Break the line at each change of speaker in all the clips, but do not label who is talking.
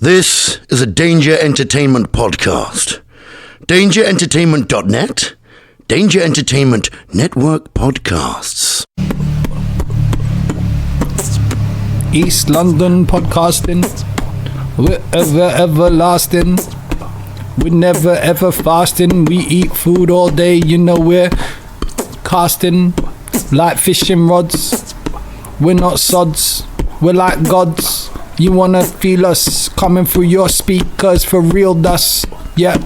This is a Danger Entertainment podcast. DangerEntertainment.net, Danger Entertainment Network Podcasts.
East London podcasting. We're everlasting. We're never ever fasting. We eat food all day. You know we're casting like fishing rods. We're not sods. We're like gods. You wanna feel us coming through your speakers for real dust. Yep.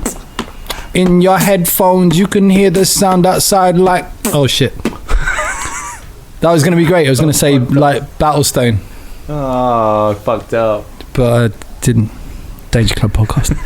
In your headphones you can hear the sound outside like... Oh shit. That was gonna be great. I was gonna say like Battlestone.
Oh, fucked up.
But I didn't. Danger Club podcast.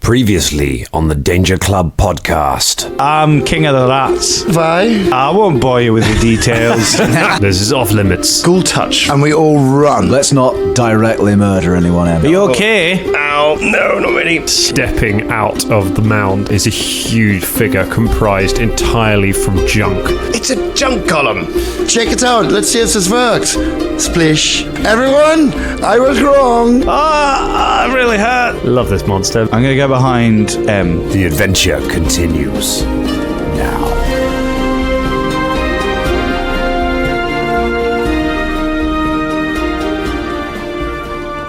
Previously on the Danger Club podcast.
I'm King of the Rats.
Vi.
I won't bore you with the details.
This is off limits.
School touch.
And we all run.
Let's not directly murder anyone, Em.
Are you okay?
Ow, no, not really. Stepping out of the mound is a huge figure comprised entirely from junk. It's a junk golem.
Check it out. Let's see if this works. Splish. Everyone, I was wrong.
I'm really hurt.
Love this monster.
I'm gonna go behind Em.
The adventure continues now.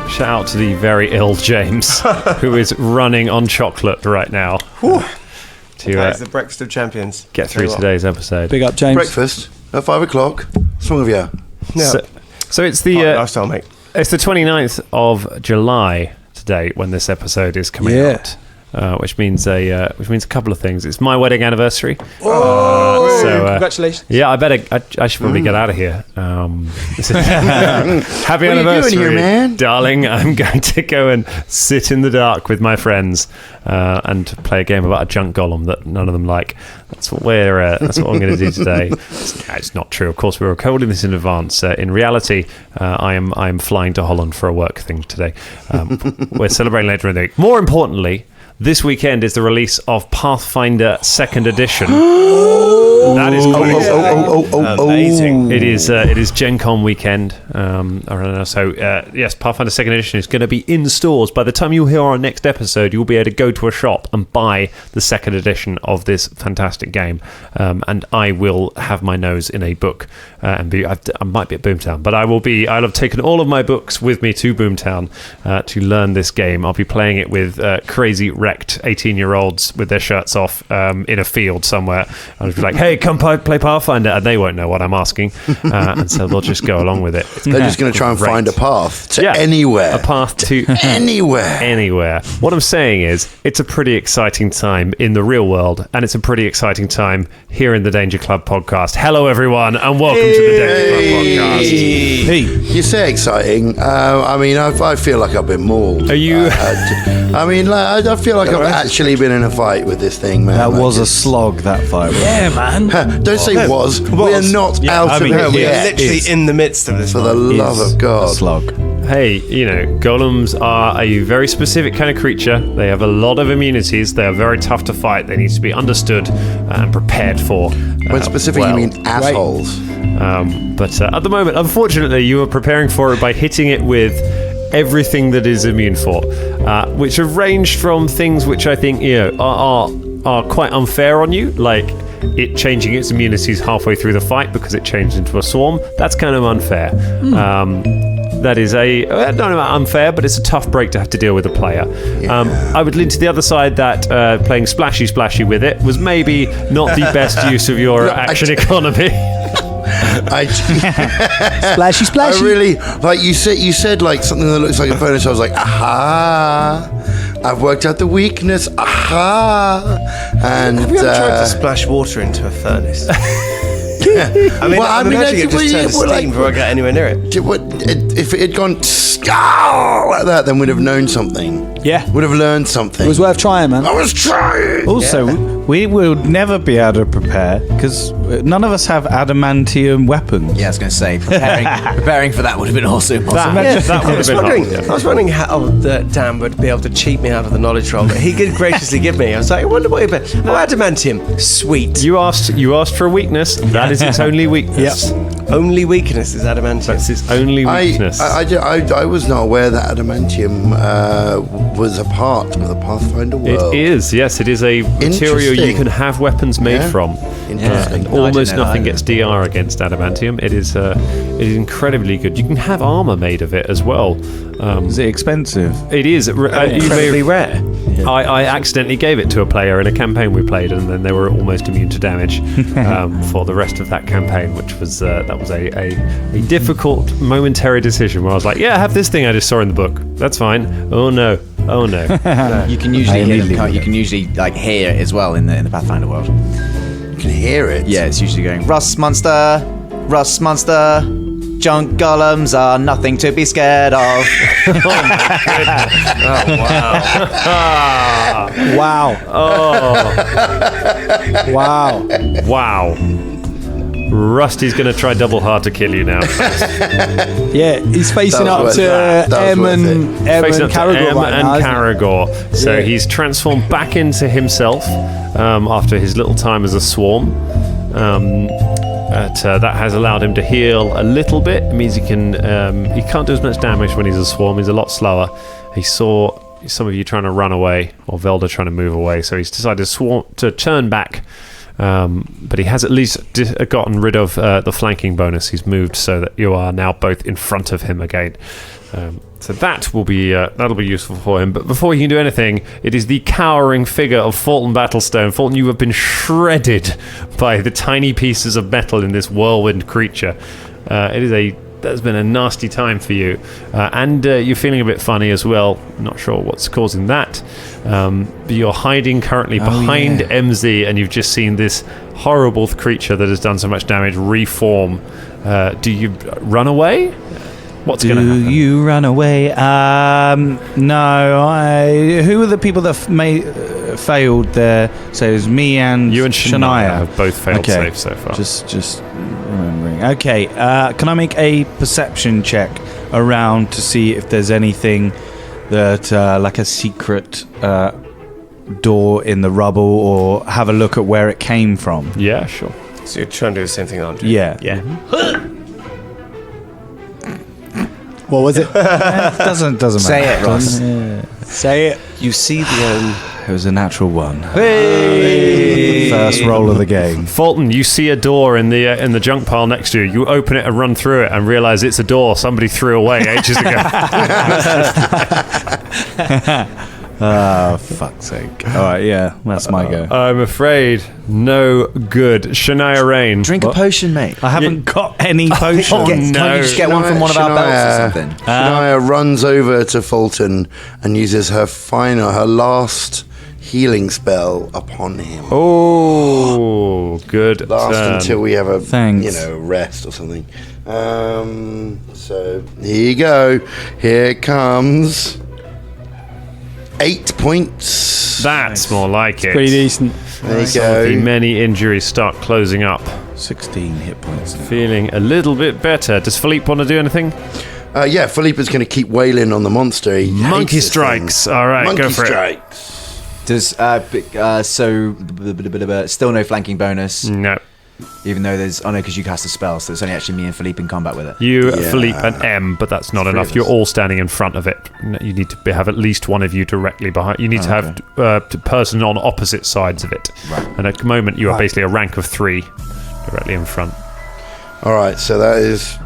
Shout out to the very ill James, who is running on chocolate right now.
That's the breakfast of champions.
Get through today's episode.
Big up, James.
Breakfast at 5 o'clock. What's wrong with you?
No.
So it's the
lifestyle, mate.
it's the 29th of July today when this episode is coming out. Which means a couple of things. It's my wedding anniversary. So
congratulations.
Yeah, I should probably get out of here. Happy
What are you
anniversary,
doing here, man?
darling. I'm going to go and sit in the dark with my friends and play a game about a junk golem that none of them like. That's what I'm going to do today. It's not true. Of course, we're recording this in advance. In reality, I am flying to Holland for a work thing today. We're celebrating later in the week. More importantly, this weekend is the release of Pathfinder 2nd Edition. That is
amazing.
It is Gen Con weekend. Yes, Pathfinder 2nd Edition is going to be in stores. By the time you hear our next episode, you'll be able to go to a shop and buy the 2nd edition of this fantastic game. And I will have my nose in a book. I might be at Boomtown, but I'll have taken all of my books with me to Boomtown to learn this game. I'll be playing it with crazy wrecked 18-year-olds with their shirts off in a field somewhere. I'll be like, hey, come play Pathfinder, and they won't know what I'm asking, and so they'll just go along with it.
They're just going to try and find a path to anywhere.
A path to anywhere. What I'm saying is, it's a pretty exciting time in the real world, and it's a pretty exciting time here in the Danger Club podcast. Hello, everyone, and welcome to the Danger Club podcast.
Hey.
You say exciting. I feel like I've been mauled.
Are you?
I feel like I've actually been in a fight with this thing, man.
That was a slog, that fight.
Yeah, man.
Don't say was. We're not out of it
We're
yet.
literally in the midst of this.
For the love of God.
A slog.
Hey, golems are a very specific kind of creature. They have a lot of immunities. They are very tough to fight. They need to be understood and prepared for.
When specifically you mean assholes.
But at the moment, unfortunately, you are preparing for it by hitting it with everything that is immune for, which have ranged from things which I think are quite unfair on you, like it changing its immunities halfway through the fight because it changed into a swarm. That's kind of unfair. That is I don't know about unfair, but it's a tough break to have to deal with a player. I would lean to the other side that playing splashy with it was maybe not the best use of your action economy.
Splashy.
I really like you said like something that looks like a bonus. I was like, aha! I've worked out the weakness. Aha! And
have you ever tried to splash water into a furnace? I'm imagining it just turns steam before I get anywhere near it.
If it had gone like that, then we'd have known something.
Yeah.
Would have learned something.
It was worth trying, man.
I was trying.
Also, we will never be able to prepare because none of us have adamantium weapons.
Yeah, I was going to say, preparing for that would have been also impossible.
That would have been hard.
I was wondering how Dan would be able to cheat me out of the knowledge roll, but he could graciously give me. I was like, I wonder what adamantium. Sweet.
You asked for a weakness. That is its only weakness.
Yep.
only weakness is adamantium.
That's its only weakness.
I was not aware that adamantium was a part of the Pathfinder world.
It is, yes. It is a material you can have weapons made from.
Interesting.
And almost nothing gets DR against adamantium. It is incredibly good. You can have armor made of it as well.
Is it expensive?
It is.
Incredibly rare.
I accidentally gave it to a player in a campaign we played, and then they were almost immune to damage for the rest of that campaign, which was that was a difficult momentary decision where I was like, yeah, have this thing I just saw in the book. That's fine. Oh no.
You can usually hear them. You can usually hear it as well in the Pathfinder world.
You can hear it.
Yeah, it's usually going Rust monster. Junk golems are nothing to be scared of.
Oh my goodness. Oh wow.
Wow.
Wow. Rusty's going to try double hard to kill you now.
Yeah, he's facing
That
up
was
to
worth that.
Em and
Facing up to
Karagor
Em
right
and
now, isn't he?
Karagor. So
Yeah.
he's transformed back into himself after his little time as a swarm. That has allowed him to heal a little bit. It means he can't do as much damage when he's a swarm. He's a lot slower. He saw some of you trying to run away, or Velder trying to move away, so he's decided to turn back. But he has at least gotten rid of the flanking bonus. He's moved so that you are now both in front of him again. So that will be that'll be useful for him. But before he can do anything, it is the cowering figure of Folton Battlestone. Folton, you have been shredded by the tiny pieces of metal in this whirlwind creature. That's been a nasty time for you, and you're feeling a bit funny as well. Not sure what's causing that. But you're hiding currently behind MZ, and you've just seen this horrible creature that has done so much damage reform. Do you run away? What's going to happen?
Do you run away? No. Who are the people that failed there? So it was me and
You and Shania have both failed safe so far.
Just remembering. Okay. Can I make a perception check around to see if there's anything that, like a secret door in the rubble, or have a look at where it came from?
Yeah, sure.
So you're trying to do the same thing I'm doing?
Yeah.
Yeah.
What was it?
Doesn't matter.
Say it, Ross.
Say it.
You see the...
It was a natural one.
Hey!
First roll of the game.
Folton, you see a door in the junk pile next to you. You open it and run through it and realize it's a door somebody threw away ages ago.
Oh, fuck's sake. All right, yeah, that's my go.
I'm afraid no good. Shania Rain.
Drink a potion, mate.
I haven't got any potions.
Oh,
Can't
no.
you just get one from one of our belts or something?
Shania runs over to Folton and uses her last healing spell upon him.
Oh, good.
Last
turn.
until we have a
Thanks.
rest or something. So here you go. Here it comes. 8 points.
That's more like it.
Pretty decent.
There you
Some of the
go.
many injuries start closing up.
16 hit points now.
Feeling a little bit better. Does Philippe want to do anything?
Yeah, Philippe's going to keep wailing on the monster. He hates
Monkey
this
strikes.
thing.
All right,
Monkey
go for it.
strikes.
Does still no flanking bonus,
No.
even though there's because you cast a spell, so it's only actually me and Philippe in combat with it.
You,
Yeah.
Philippe, and M, but that's not
Three
enough.
of
You're
us.
all standing in front of it. You need to have at least one of you directly behind. You need to have a person on opposite sides of it.
Right.
And at the moment, you are basically a rank of 3 directly in front.
All right, so that is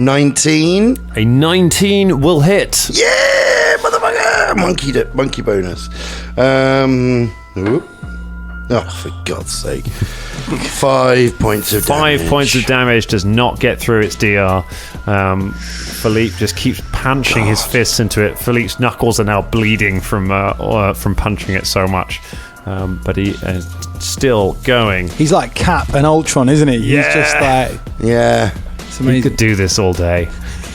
19.
A 19 will hit.
Yeah, motherfucker! Monkey bonus. Whoop. Oh, for God's sake. 5 points of damage.
5 points of damage does not get through its DR. Philippe just keeps punching his fists into it. Philippe's knuckles are now bleeding from punching it so much. But he is still going.
He's like Cap and Ultron, isn't he?
Yeah.
He's just like,
Yeah.
it's
He
amazing.
could do this all day.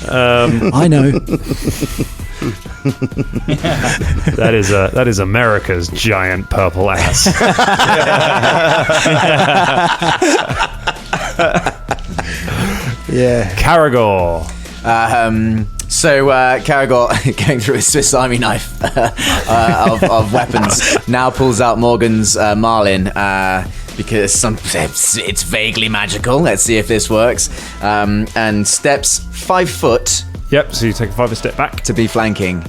I know.
That is America's giant purple ass.
Yeah.
Karagor.
So Karagor, going through his Swiss Army knife of weapons, now pulls out Morgan's Marlin, because it's vaguely magical. Let's see if this works. And steps 5 foot.
Yep. So you take a 5 step back
to be flanking.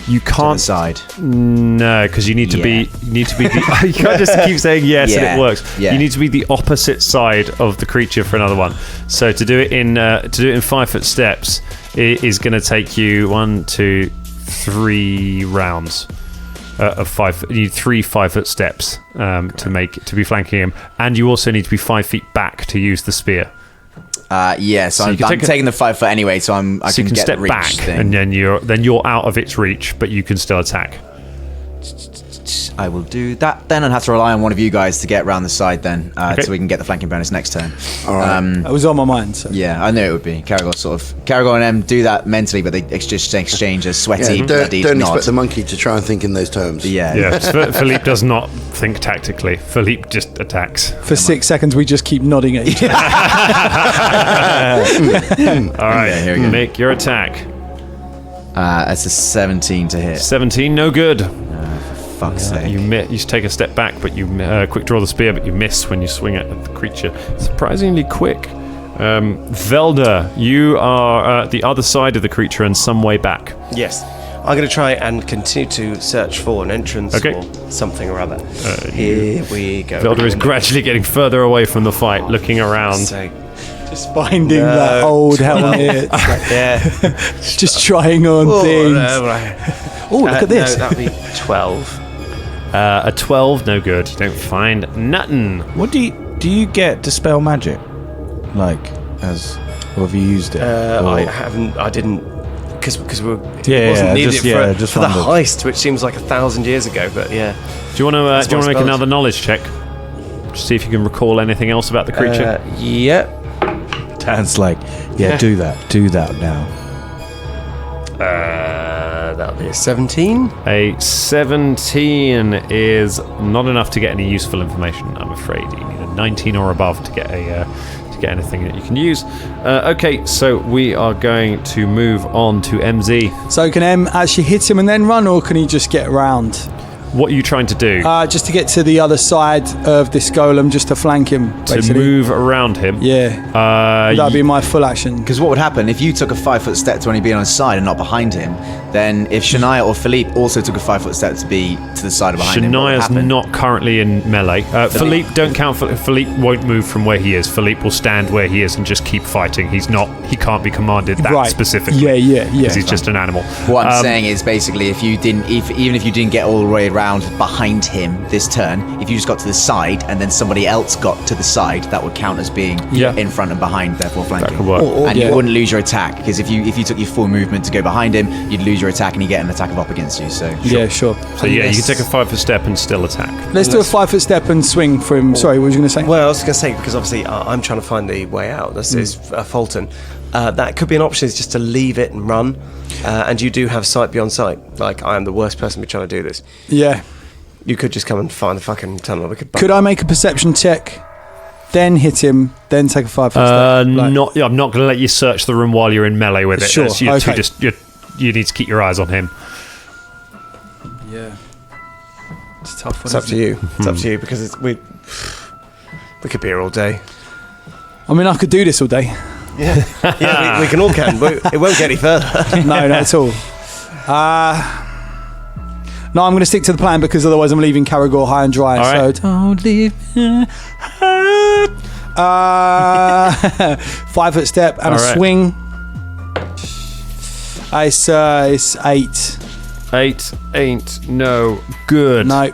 You can't
side.
No, because you need to be. You need to be. You can't just keep saying yes and it works.
Yeah.
You need to be the opposite side of the creature for another one. So to do it in 5 foot steps, it is going to take you 1, 2, 3 rounds of 5. You need 3 5 foot steps to be flanking him, and you also need to be 5 feet back to use the spear.
So I'm taking the 5 foot anyway, so I can get
step
the reach
back,
thing.
and then you're out of its reach, but you can still attack.
I will do that then. I'll have to rely on one of you guys to get around the side then, so we can get the flanking bonus next turn.
All right.
It was on my mind. So.
Yeah, I knew it would be. Karagor and Em do that mentally, but they exchange a sweaty, bloody
don't
nod.
expect the monkey to try and think in those terms.
Yeah.
Philippe does not think tactically. Philippe just attacks.
For 6 seconds, we just keep nodding at each other.
All right,
here we go.
make your attack.
That's a 17 to hit.
17, no good.
Fuck's sake.
You take a step back, but you quick draw the spear, but you miss when you swing it at the creature. Surprisingly quick. Velder, you are at the other side of the creature and some way back.
Yes. I'm going to try and continue to search for an entrance or something or other. Here we go.
Velder is gradually getting further away from the fight, looking around.
Just finding that old helmet. Just trying on things. Look at this.
No, that'd be 12.
A 12, no good. You don't find nothing.
What do you get Dispel Magic? Like, or have you used it?
I didn't, because it wasn't needed for the heist, which seems like 1,000 years ago. But yeah.
Do you want to make another knowledge check? Just see if you can recall anything else about the creature.
Yep.
Dan's like, do that now.
That'll be a 17.
A 17 is not enough to get any useful information, I'm afraid. You need a 19 or above to get anything that you can use. Okay, so we are going to move on to MZ.
So can M actually hit him and then run, or can he just get around?
What are you trying to do?
Just to get to the other side of this golem, just to flank him, basically.
To move around him?
Yeah. That'd be my full action.
Because what would happen if you took a 5 foot step to only be on his side and not behind him? Then if Shania or Philippe also took a 5 foot step to be to the side or behind him,
Shania's not currently in melee. Philippe, don't count. Philippe won't move from where he is. Philippe will stand where he is and just keep fighting. He can't be commanded that specifically.
Yeah.
Because he's just an animal.
What I'm saying is basically, even if you didn't get all the way around behind him this turn, if you just got to the side and then somebody else got to the side, that would count as being in front and behind, therefore flanking.
That could work.
And you wouldn't lose your attack, because if you took your full movement to go behind him, you'd lose your attack and you get an attack of up against you. So
yeah, sure.
So you can take a 5 foot step and still attack.
Let's do a 5 foot step and swing for him. Sorry, what was you going to say?
Well, I was going to say, because obviously I'm trying to find the way out. This is Folton. That could be an option, is just to leave it and run. And you do have sight beyond sight. Like, I am the worst person to be trying to do this.
Yeah.
You could just come and find the fucking tunnel.
Could I make a perception check, then hit him, then take a 5 foot step?
I'm not going to let you search the room while you're in melee with it.
Sure.
You need to keep your eyes on him.
Yeah. It's a tough one.
It's up to you. It's up to you, because we could be here all day.
I mean, I could do this all day.
Yeah, we can all can, but it won't get any further.
No, not at all. No, I'm going to stick to the plan, because otherwise I'm leaving Karagor high and dry.
All right.
So don't leave me. 5 foot step and a swing. It's 8.
8 ain't no good.
No.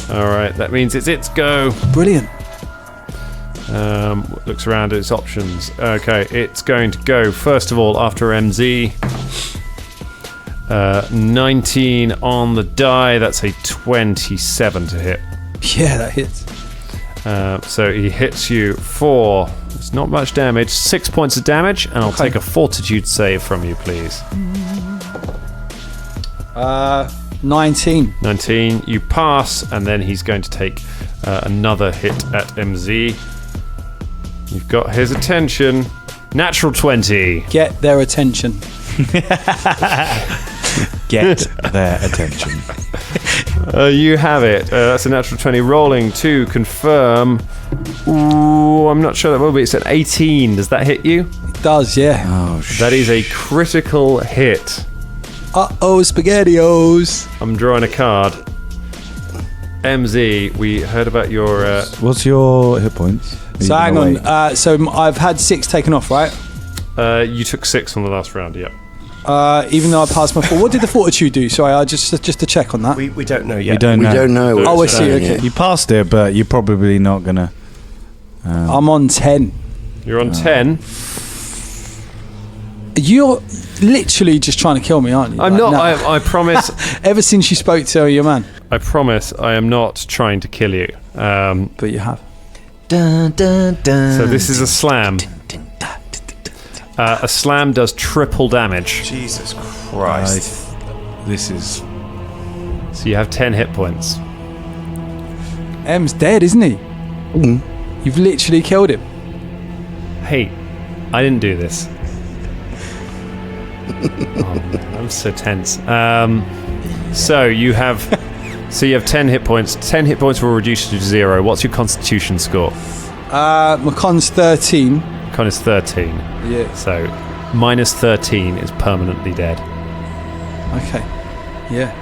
All right, that means it's its go.
Brilliant.
Looks around at its options. Okay, it's going to go first of all after MZ. 19 on the die. That's a 27 to hit.
Yeah, that hits.
So he hits you for, it's not much damage, 6 points of damage, and I'll take a fortitude save from you, please.
19.
19, you pass, and then he's going to take another hit at MZ. You've got his attention. Natural 20.
Get their attention.
Get their attention.
You have it. That's a natural 20. Rolling to confirm. Ooh, I'm not sure that will be. It's an 18. Does that hit you?
It does, yeah.
Oh,
That is a critical hit.
Uh-oh, SpaghettiOs.
I'm drawing a card. MZ, we heard about your...
What's your hit points?
So hang on. So I've had 6 taken off, right?
you took 6 on the last round, yep.
Even though I passed my what did the fortitude do? Sorry, I just to check on that.
We don't know yet.
We don't know.
Oh, I see. Okay,
You passed it, but you're probably not gonna.
I'm on 10.
You're on 10.
You're literally just trying to kill me, aren't you?
I'm
Like,
not.
no.
I promise.
Ever since you spoke to your man,
I promise. I am not trying to kill you.
but you have.
Dun, dun, dun.
So this is a slam. A slam does triple damage.
Jesus Christ.
This is.
So you have 10 hit points.
M's dead, isn't he? You've literally killed him.
Hey, I didn't do this. Oh, man, I'm so tense. So you have 10 hit points. 10 hit points will reduce you to 0. What's your Constitution score?
My con's 13.
Con is 13.
Yeah.
So minus 13 is permanently dead.
Okay. Yeah.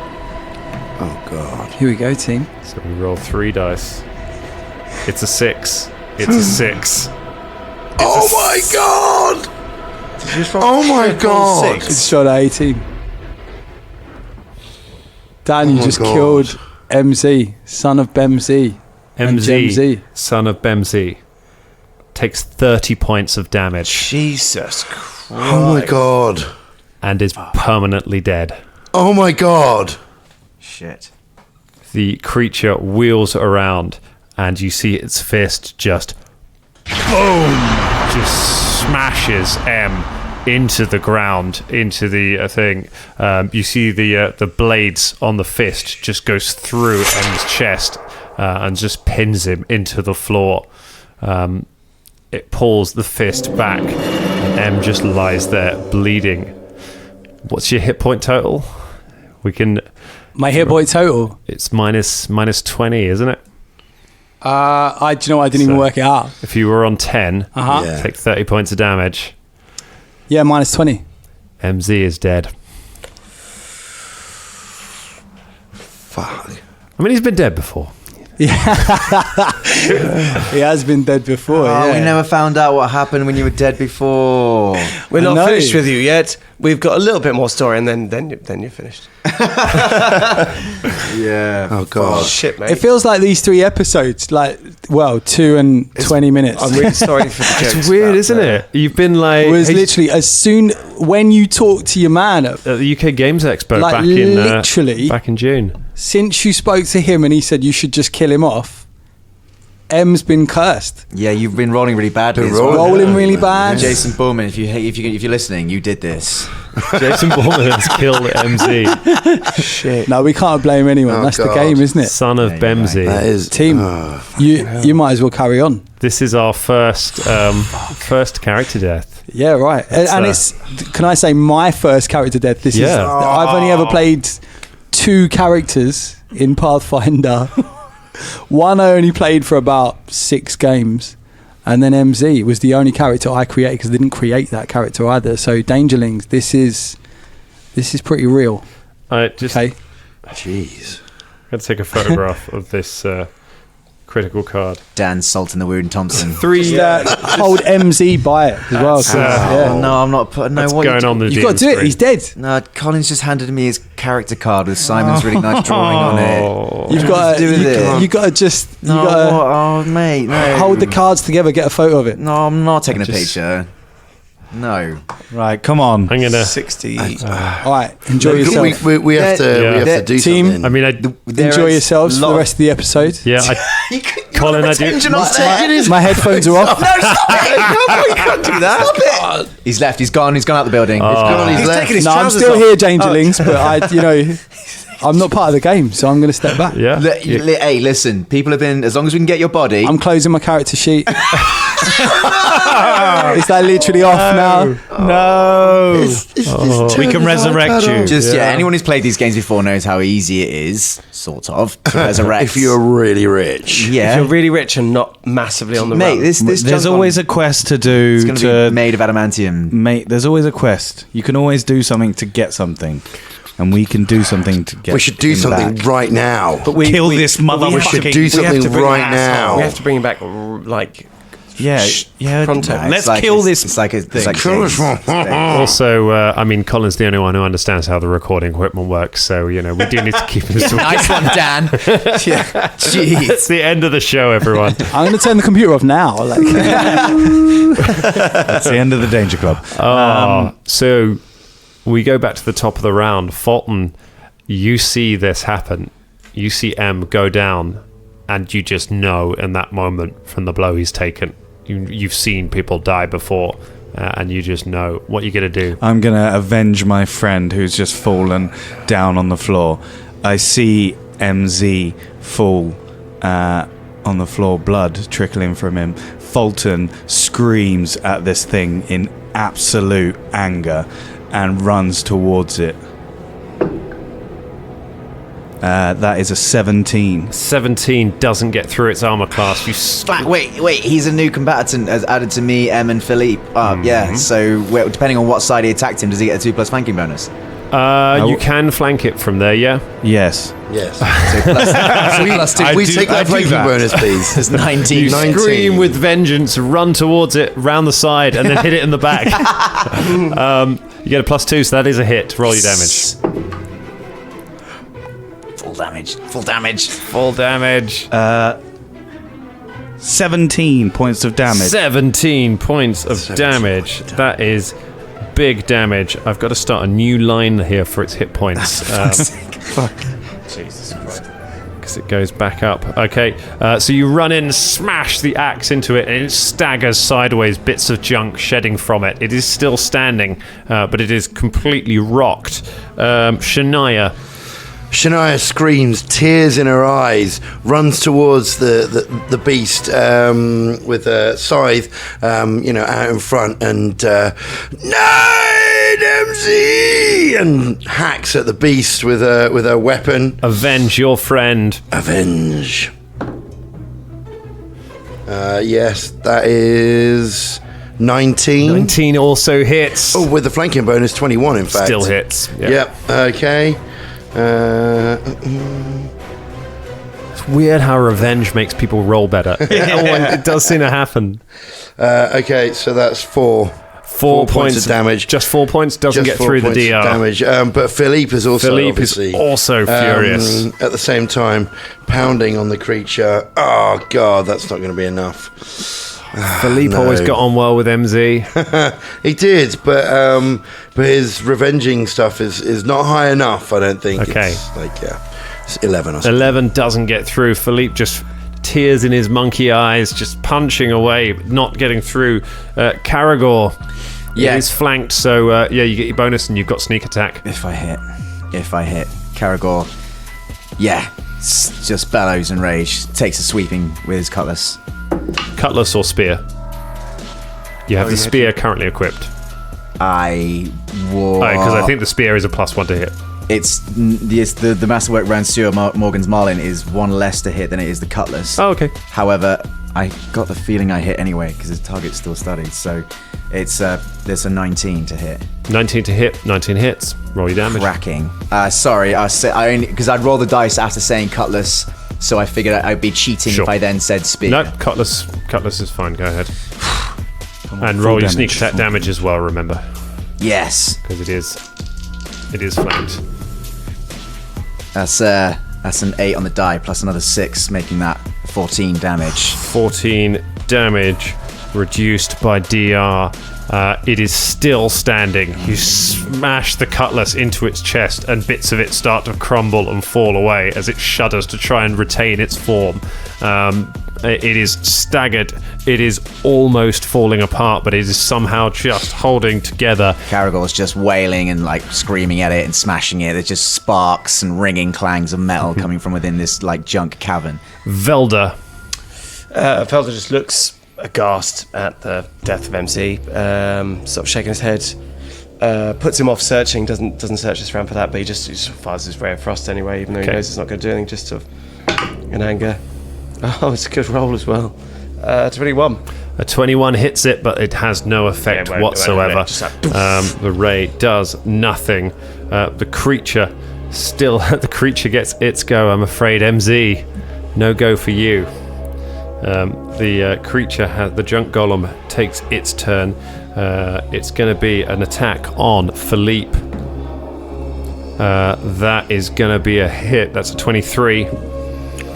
Oh God.
Here we go, team.
So we roll 3 dice. It's a 6. It's a 6.
Oh my God! Oh my God!
It's shot at 18. Dan, you
my
just
God.
killed MZ, son of Bemz. And
MZ,
Gemz.
son of Bemz, takes 30 points of damage
Jesus Christ.
Oh my God!
and is permanently dead.
Oh my God!
Shit.
The creature wheels around and you see its fist just boom, just smashes M into the ground, into the thing. You see the blades on the fist just goes through M's chest and just pins him into the floor. It pulls the fist back and M just lies there bleeding. What's your hit point total? We can...
My hit point total.
It's minus 20, isn't it?
Do you know what? I didn't even work it out.
If you were on 10,
Yeah.
take 30 points of damage.
Yeah, minus 20.
MZ is dead.
Fuck.
I mean, he's been dead before.
He has been dead before.
Oh,
yeah.
we never found out what happened when you were dead before.
We're
I
not
know.
finished with you yet. We've got a little bit more story, and then you're finished.
Yeah.
Oh God.
Shit, mate.
It feels like these 3 episodes, 2 and 20 minutes.
I'm really sorry for the jokes.
It's weird,
about
isn't
that.
it? You've been like...
It was literally as soon when you talk to your man,
at the UK Games Expo
like literally
back in June.
since you spoke to him and he said you should just kill him off, M's been cursed.
Yeah, you've been rolling really badly.
Been
as well.
Rolling really bad.
Jason Borman, if you're listening, you did this.
Jason Borman has killed MZ,
Shit.
No, we can't blame anyone.
Oh,
That's the
God.
game, isn't it?
son of
Yeah,
Bemz.
That is
Team, you might as well carry on.
This is our first character death.
Yeah, right. And it's, can I say, my first character death? This is.
Yeah.
I've only ever played 2 characters in Pathfinder. One I only played for about 6 games, and then MZ was the only character I created because I didn't create that character either. So Dangerlings, this is pretty real.
I just
Okay.
Jeez.
got to take a photograph of this critical card.
Dan Salt and the Wound Thompson.
3.
Hold MZ by it as well. 'cause,
Oh, no, I'm not putting. No,
What's
what
going on the
You've got to do it. He's dead.
No, Colin's just handed me his character card with Simon's really nice drawing on it.
You've got
do with it?
you got to just you
No,
got
what? Oh, mate, no.
to hold the cards together, get a photo of it.
No, I'm not taking a picture. No.
Right, come on.
I'm gonna.
60.
All right, enjoy yourself.
We have to
Yeah.
we have to do
Team-
something.
I mean,
Enjoy yourselves for the rest of the episode.
yeah. Colin, I do.
My headphones are off.
You can't do that. He's left. He's gone. He's gone out the building.
He's taking his
No, I'm
trousers
still
off.
here, Dangerlings, but I'm not part of the game, so I'm going to step back.
Yeah.
Hey, listen. People have been. As long as we can get your body.
I'm closing my character sheet. Is that literally off now?
No. We can resurrect you.
Just anyone who's played these games before knows how easy it is. sort of, to resurrect.
If you're really rich.
Yeah.
If you're really rich and not massively on the
Mate,
run.
this
There's
junk
always
one,
a quest to do.
it's going to be made of adamantium.
Mate, there's always a quest. You can always do something to get something. And we can do something to get
We should do
him
something
back.
right now.
But
Kill this motherfucker.
We should do
we have
something
to bring
right now.
We have to bring him back, like...
Yeah.
Pronto.
Let's
It's like-
kill
it's-
this.
It's like a thing.
Kill this one.
Also, I mean, Colin's the only one who understands how the recording equipment works, so, we do need to keep him still.
Nice one, Dan. Yeah. Jeez.
It's the end of the show, everyone.
I'm going to turn the computer off now. Like,
That's the end of the Danger Club.
So we go back to the top of the round. Folton, you see this happen. You see Em go down, and you just know in that moment from the blow he's taken. You've seen people die before, and you just know what you're going to do.
I'm going to avenge my friend who's just fallen down on the floor. I see MZ fall on the floor, blood trickling from him. Folton screams at this thing in absolute anger and runs towards it. That is a 17.
17 doesn't get through its armor class.
Wait, he's a new combatant as added to me, Em and Philippe. Yeah, so depending on what side he attacked him, does he get a 2+ flanking bonus?
You can flank it from there, yeah?
Yes.
Yes.
So plus 2.
we take that flanking bonus, please.
It's 19.
19.
Scream with vengeance, run towards it, round the side, and then hit it in the back. You get a +2, so that is a hit. Roll your damage.
Full damage.
Full damage.
17 points of damage.
17 points of damage. That is big damage. I've got to start a new line here for its hit points.
Jesus Christ.
Because it goes back up. Okay, so you run in, smash the axe into it, and it staggers sideways, bits of junk shedding from it. It is still standing, but it is completely rocked.
Shania screams, tears in her eyes, runs towards the beast with a scythe, out in front, and Night MC, and hacks at the beast with her weapon.
Avenge your friend.
Avenge. Yes, that is 19.
19 also hits.
Oh, with the flanking bonus, 21. In fact,
Still hits. Yeah.
Yep. Okay.
It's weird how revenge makes people roll better. It does seem to happen.
Okay, so that's 4 points of damage.
Just 4 points doesn't
Just
get
4
through the
points of
DR.
damage. But Philippe is also obviously,
furious.
at the same time pounding on the creature. Oh god, that's not going to be enough.
Philippe
no.
always got on well with MZ.
He did, but his revenging stuff is not high enough. I don't think.
Okay.
It's 11 or something.
11 doesn't get through. Philippe just tears in his monkey eyes, just punching away, not getting through. Karagor is flanked, so you get your bonus and you've got sneak attack.
If I hit, Karagor, just bellows in rage, takes a sweeping with his cutlass.
Cutlass or spear? You have the spear currently equipped.
I will.
Because I think the spear is a +1 to hit.
It's the masterwork round Stuart Morgan's Marlin is 1 less to hit than it is the cutlass.
Oh, okay.
However, I got the feeling I hit anyway because his target's still studied. So it's there's a 19 to hit.
19 to hit. 19 hits. Roll your damage.
Cracking. Sorry, I only because I'd roll the dice after saying cutlass, so I figured I'd be cheating if I then said spear.
No, cutlass is fine. Go ahead. And roll your sneak attack damage as well. Remember,
Yes.
because it is flanked.
That's an 8 on the die plus another 6, making that 14 damage.
14 damage reduced by DR. It is still standing. You smash the cutlass into its chest and bits of it start to crumble and fall away as it shudders to try and retain its form. It is staggered. It is almost falling apart, but it is somehow just holding together.
Karagor's just wailing and screaming at it and smashing it. There's just sparks and ringing clangs of metal coming from within this junk cavern.
Velder.
Velder just looks aghast at the death of MC, sort of shaking his head. puts him off searching. Doesn't search this round for that, but he just fires his ray of frost anyway, even though he knows it's not going to do anything. Just sort of in anger. Oh, it's a good roll as well. 21.
A 21 hits it, but it has no effect whatsoever. The ray does nothing. The creature gets its go. I'm afraid, MZ, no go for you. The creature, the Junk Golem, takes its turn. It's going to be an attack on Philippe. That is going to be a hit. That's a 23.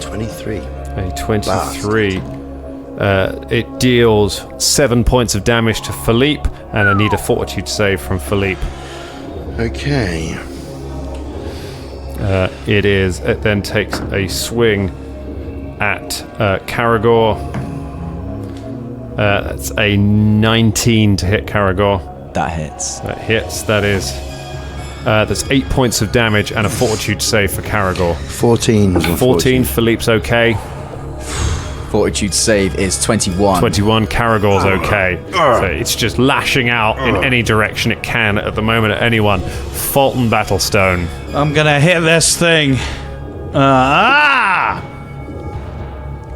23.
A 23. It deals 7 points of damage to Philippe, and I need a fortitude save from Philippe.
Okay.
It then takes a swing at Karagor. That's a 19 to hit Karagor.
That hits.
That hits. That's 8 points of damage and a fortitude save for Karagor.
14.
14. Philippe's okay.
Fortitude save is 21.
21. Karagor's okay. So it's just lashing out in any direction it can at the moment at anyone. Folton Battlestone.
I'm gonna hit this thing.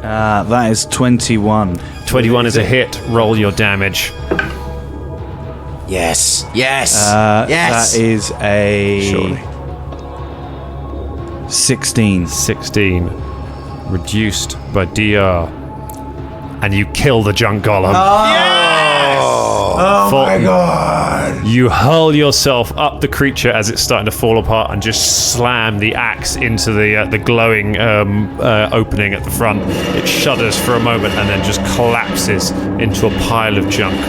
That is 21.
21 is a hit. Roll your damage.
Yes.
That is a 16.
16. Reduced by DR. And you kill the Junk Golem.
Oh
my god! You hurl yourself up the creature as it's starting to fall apart and just slam the axe into the glowing opening at the front. It shudders for a moment and then just collapses into a pile of junk,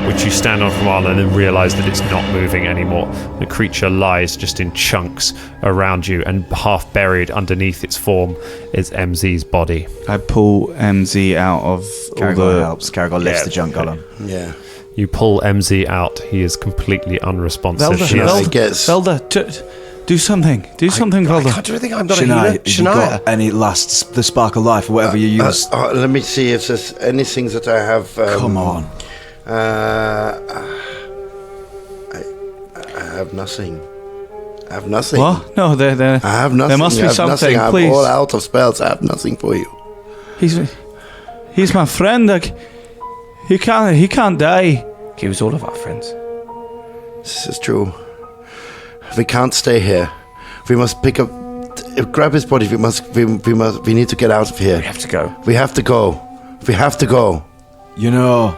which you stand on for a while and then realise that it's not moving anymore. The creature lies just in chunks around you, and half buried underneath its form is MZ's body.
I pull MZ out of
Karagor helps. Karagor lifts the Junk Golem.
Yeah.
You pull MZ out. He is completely unresponsive.
Do something. Do something, Velder.
I can't do anything. I'm not
Shania,
a healer.
have you got any the spark of life or whatever you use?
Let me see if there's anything that I have.
Come on.
I have nothing. I have nothing.
What? No, there.
I have nothing.
There must be
I have
something.
Nothing.
Please.
I'm all out of spells. I have nothing for you.
He's my friend. Like, he can't die.
He was all of our friends.
This is true. We can't stay here. We must grab his body. We need to get out of here.
We have to go.
We have to go. We have to go.
You know,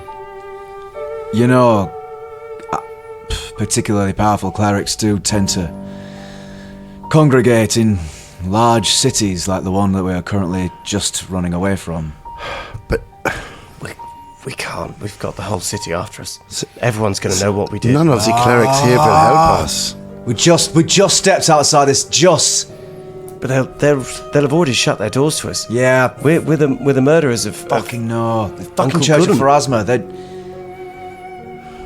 particularly powerful clerics do tend to congregate in large cities like the one that we are currently just running away from.
But
we can't. We've got the whole city after us. Everyone's going to know what we did.
none of the clerics here will help us.
We just stepped outside this.
But they'll have already shut their doors to us.
Yeah,
We're the murderers of
fucking no. The fucking
Uncle
Church of
Goodham.
Pharasma.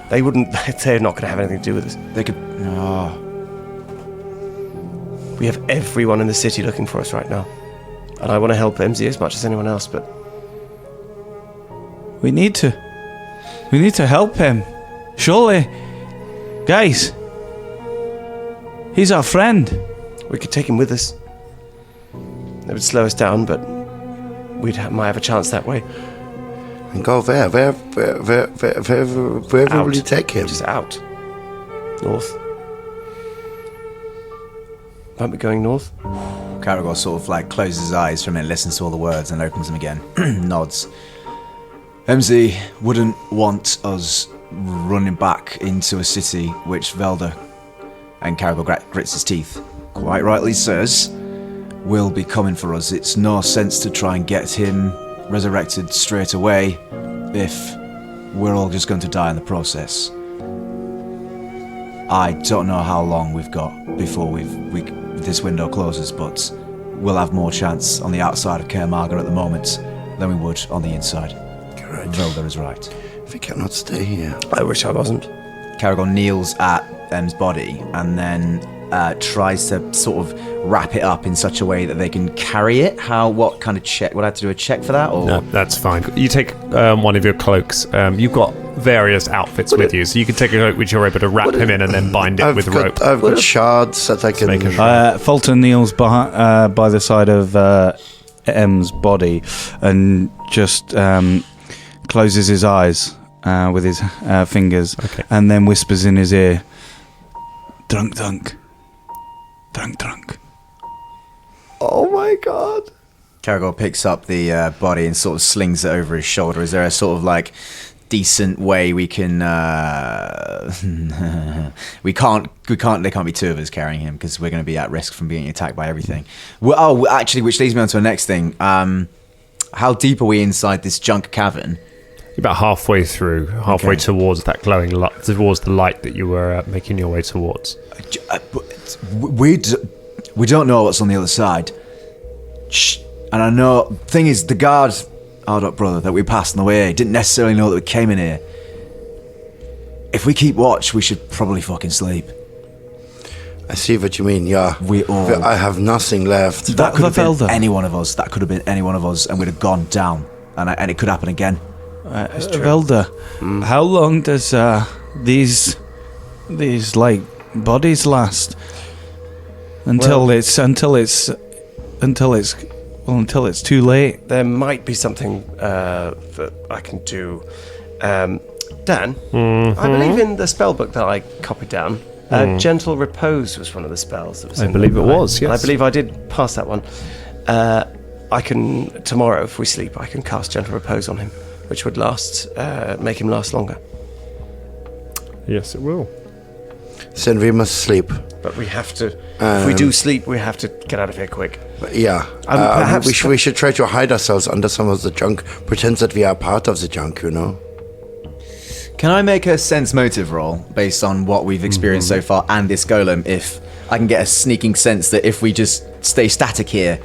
They wouldn't. They're not going to have anything to do with us.
They could. No.
We have everyone in the city looking for us right now, and I want to help MZ as much as anyone else. But
We need to help him. Surely, guys. He's our friend.
we could take him with us. It would slow us down, but might have a chance that way.
And go where? Wherever will you take him?
Just out. North. Might be going north.
Karagor sort of like closes his eyes for a minute, listens to all the words, and opens them again. Nods. MZ wouldn't want us running back into a city which Velder, and Karagor grits his teeth, quite rightly says, will be coming for us. It's no sense to try and get him resurrected straight away if we're all just going to die in the process. I don't know how long we've got before this window closes, but we'll have more chance on the outside of Karagor at the moment than we would on the inside.
Correct.
Velder is right.
We cannot stay here.
I wish I wasn't.
Karagor kneels at Em's body and then tries to sort of wrap it up in such a way that they can carry it. What kind of check? Would I have to do a check for that? Or?
No, that's fine. You take one of your cloaks. You've got various outfits with you. So you can take a cloak which you're able to wrap him in and then bind it with rope.
I've got shards that I can...
Folton kneels by the side of Em's body and just closes his eyes with his fingers, and then whispers in his ear, "Drunk, drunk, drunk, drunk."
Oh my god.
Karagor picks up the body and sort of slings it over his shoulder. Is there a sort of like decent way we can we can't there can't be two of us carrying him because we're going to be at risk from being attacked by everything. Well, actually, which leads me on to the next thing. How deep are we inside this junk cavern?
About halfway through, towards that glowing light, towards the light that you were making your way towards.
We don't know what's on the other side. Shh. And I know, thing is, the guard, our brother, that we passed on the way, didn't necessarily know that we came in here. If we keep watch, we should probably fucking sleep.
I see what you mean, yeah. I have nothing left.
That could have been any one of us. That could have been any one of us, and we'd have gone down. And it could happen again.
Velder, how long does these like bodies last? Until it's too late.
There might be something that I can do. Dan, I believe in the spell book that I copied down, Gentle Repose was one of the spells that was
I believe it was, yes.
I believe I did pass that one. I can, tomorrow, if we sleep, I can cast Gentle Repose on him, which would make him last longer.
Yes, it will.
Then we must sleep.
But we have to, if we do sleep, we have to get out of here quick.
Yeah.
Perhaps
we should try to hide ourselves under some of the junk, pretend that we are part of the junk, you know?
Can I make a sense motive roll based on what we've experienced so far and this golem, if I can get a sneaking sense that if we just stay static here,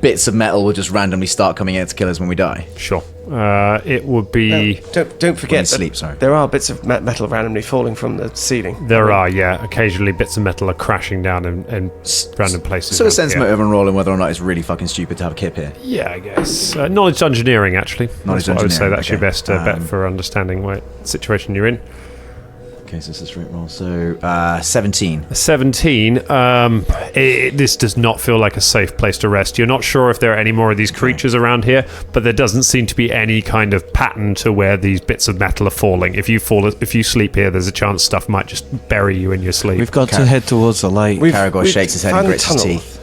bits of metal will just randomly start coming in to kill us when we die?
Sure. It would be...
When
Don't forget
you
that
sleep, sorry.
there are bits of metal randomly falling from the ceiling.
There are, yeah. Occasionally bits of metal are crashing down in random places.
So a sense motive and rolling whether or not it's really fucking stupid to have a kip here.
Yeah, I guess. Knowledge engineering, actually.
Knowledge
That's what I would say.
engineering,
That's your
okay.
best bet for understanding what situation you're in.
Okay, so this is straight roll. So 17.
17. This does not feel like a safe place to rest. You're not sure if there are any more of these creatures around here, but there doesn't seem to be any kind of pattern to where these bits of metal are falling. If you sleep here, there's a chance stuff might just bury you in your sleep.
We've got to head towards the light.
Karagor shakes his head and
found the
grits his
tunnel.
teeth.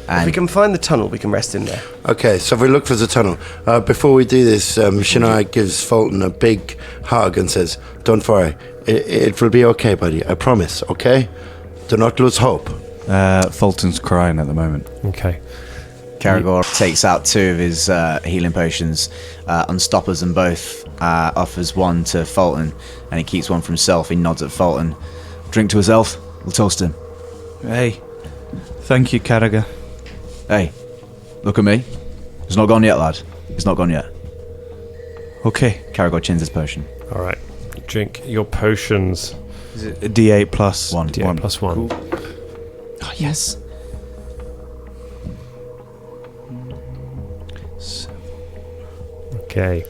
If we can find the tunnel, we can rest in there.
Okay, so we look for the tunnel. Before we do this, Shania gives Folton a big hug and says, "Don't worry, it will be okay, buddy. I promise, okay? Do not lose hope."
Fulton's crying at the moment.
Okay.
Karagor takes out 2 of his healing potions, unstoppers them both, offers one to Folton, and he keeps one for himself. He nods at Folton. "Drink to herself. We'll toast him."
Hey, thank you, Karagor.
Hey, look at me. It's not gone yet, lad. It's not gone yet.
Okay.
Karagor chins his potion.
All right. Drink your potions.
Is it a D8 plus
1?
D8 plus 1.
Cool.
Oh, yes.
Okay.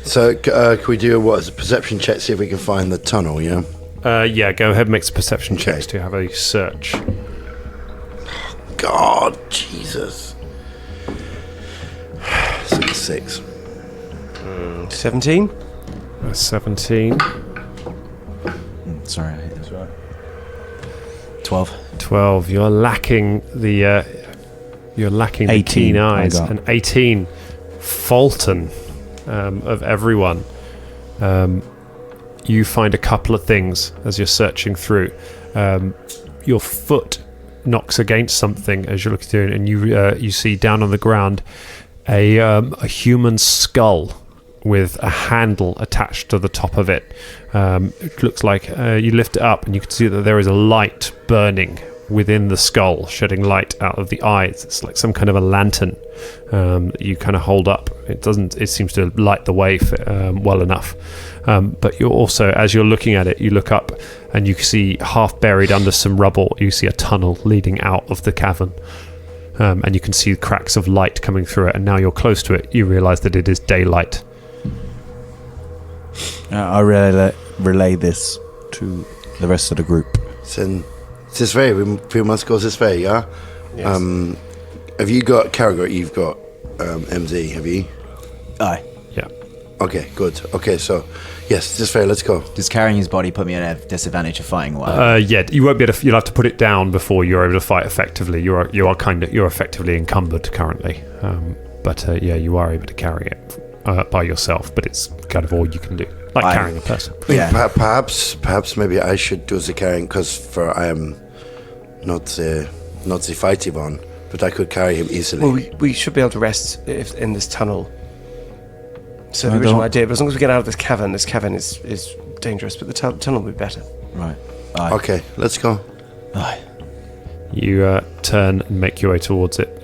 So, can we do a perception check, see if we can find the tunnel, yeah?
Yeah, go ahead and make some perception checks to have a search.
God, Jesus. 6.
17?
17.
Sorry, I hit this right. 12.
12. You're lacking the
18
keen eyes.
I got.
And 18. Folton, of everyone. You find a couple of things as you're searching through. Your foot knocks against something as you're looking through, and you see down on the ground a human skull with a handle attached to the top of it. It looks like you lift it up and you can see that there is a light burning within the skull, shedding light out of the eyes. It's like some kind of a lantern that you kind of hold up. It seems to light the way well enough. But you're also, as you're looking at it, you look up and you see, half buried under some rubble, you see a tunnel leading out of the cavern. And you can see cracks of light coming through it. And now you're close to it, you realise that it is daylight.
I relay this to the rest of the group.
Then this way, we must go this way, yeah?
Yes.
Have you got Karagor? You've got MZ, have you?
Aye.
Yeah.
Okay, good. Okay, so, yes, this way, let's go.
Does carrying his body put me at a disadvantage of fighting while?
Yeah, you won't be able to. You'll have to put it down before you're able to fight effectively. You're effectively encumbered currently. But you are able to carry it by yourself. But it's kind of all you can do, like carrying a person.
Yeah.
Perhaps maybe I should do the carrying, because I am not the fighty one, but I could carry him easily.
Well, we should be able to rest in this tunnel. So the original idea, but as long as we get out of this cavern is dangerous, but the tunnel will be better.
Right. Aye.
Okay, let's go.
Aye.
You turn and make your way towards it.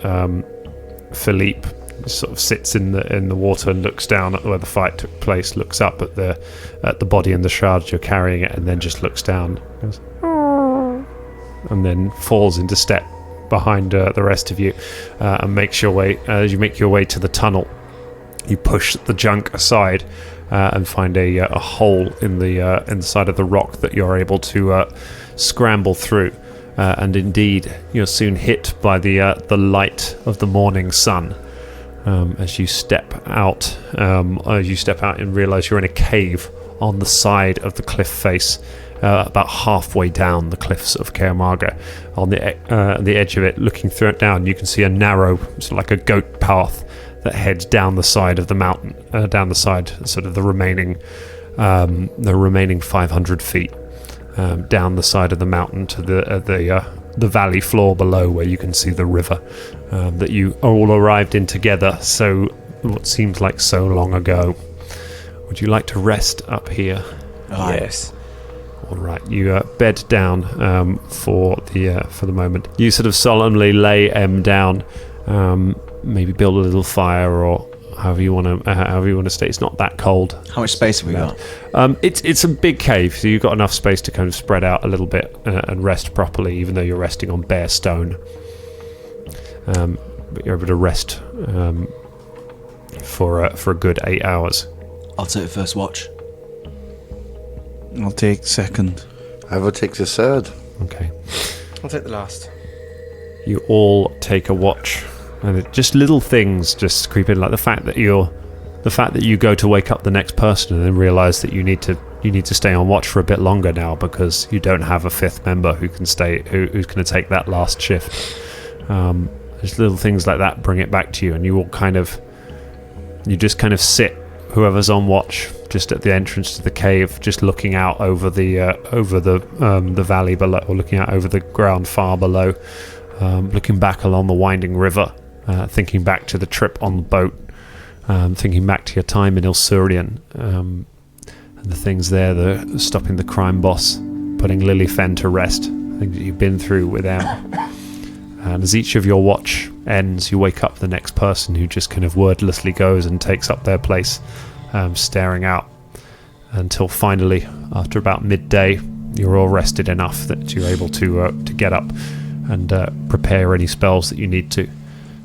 Philippe sort of sits in the water and looks down at where the fight took place. Looks up at the body and the shards you're carrying it, and then just looks down, goes, and then falls into step behind the rest of you, and makes your way. As you make your way to the tunnel, you push the junk aside and find a hole in the side of the rock that you're able to scramble through. And indeed, you're soon hit by the light of the morning sun as you step out. And realise you're in a cave on the side of the cliff face, about halfway down the cliffs of Karagor. On the edge of it, looking through it down, you can see a narrow, sort of like a goat path that heads down the side of the mountain, down the side, sort of the remaining 500 feet. Down the side of the mountain to the valley floor below, where you can see the river that you all arrived in together. So what seems like so long ago. Would you like to rest up here?
Yes.
All right. You bed down for the moment. You sort of solemnly lay Em down. Maybe build a little fire, or however you want to stay. It's not that cold.
How much space have we got?
It's a big cave, so you've got enough space to kind of spread out a little bit and rest properly, even though you're resting on bare stone. But you're able to rest for a good 8 hours.
I'll take the first watch.
I'll take second.
I will take the third.
Okay.
I'll take the last.
You all take a watch, and just little things just creep in, like the fact that you go to wake up the next person and then realise that you need to stay on watch for a bit longer now because you don't have a fifth member who can stay, who's going to take that last shift. Just little things like that bring it back to you, and you just kind of sit, whoever's on watch, just at the entrance to the cave, just looking out over the valley below, or looking out over the ground far below, looking back along the winding river, thinking back to the trip on the boat, thinking back to your time in Ilsurian, and the things there, the stopping the crime boss, putting Lily-Fen to rest, things that you've been through with them. And as each of your watch ends, you wake up the next person who just kind of wordlessly goes and takes up their place, staring out, until finally, after about midday, you're all rested enough that you're able to get up and prepare any spells that you need to,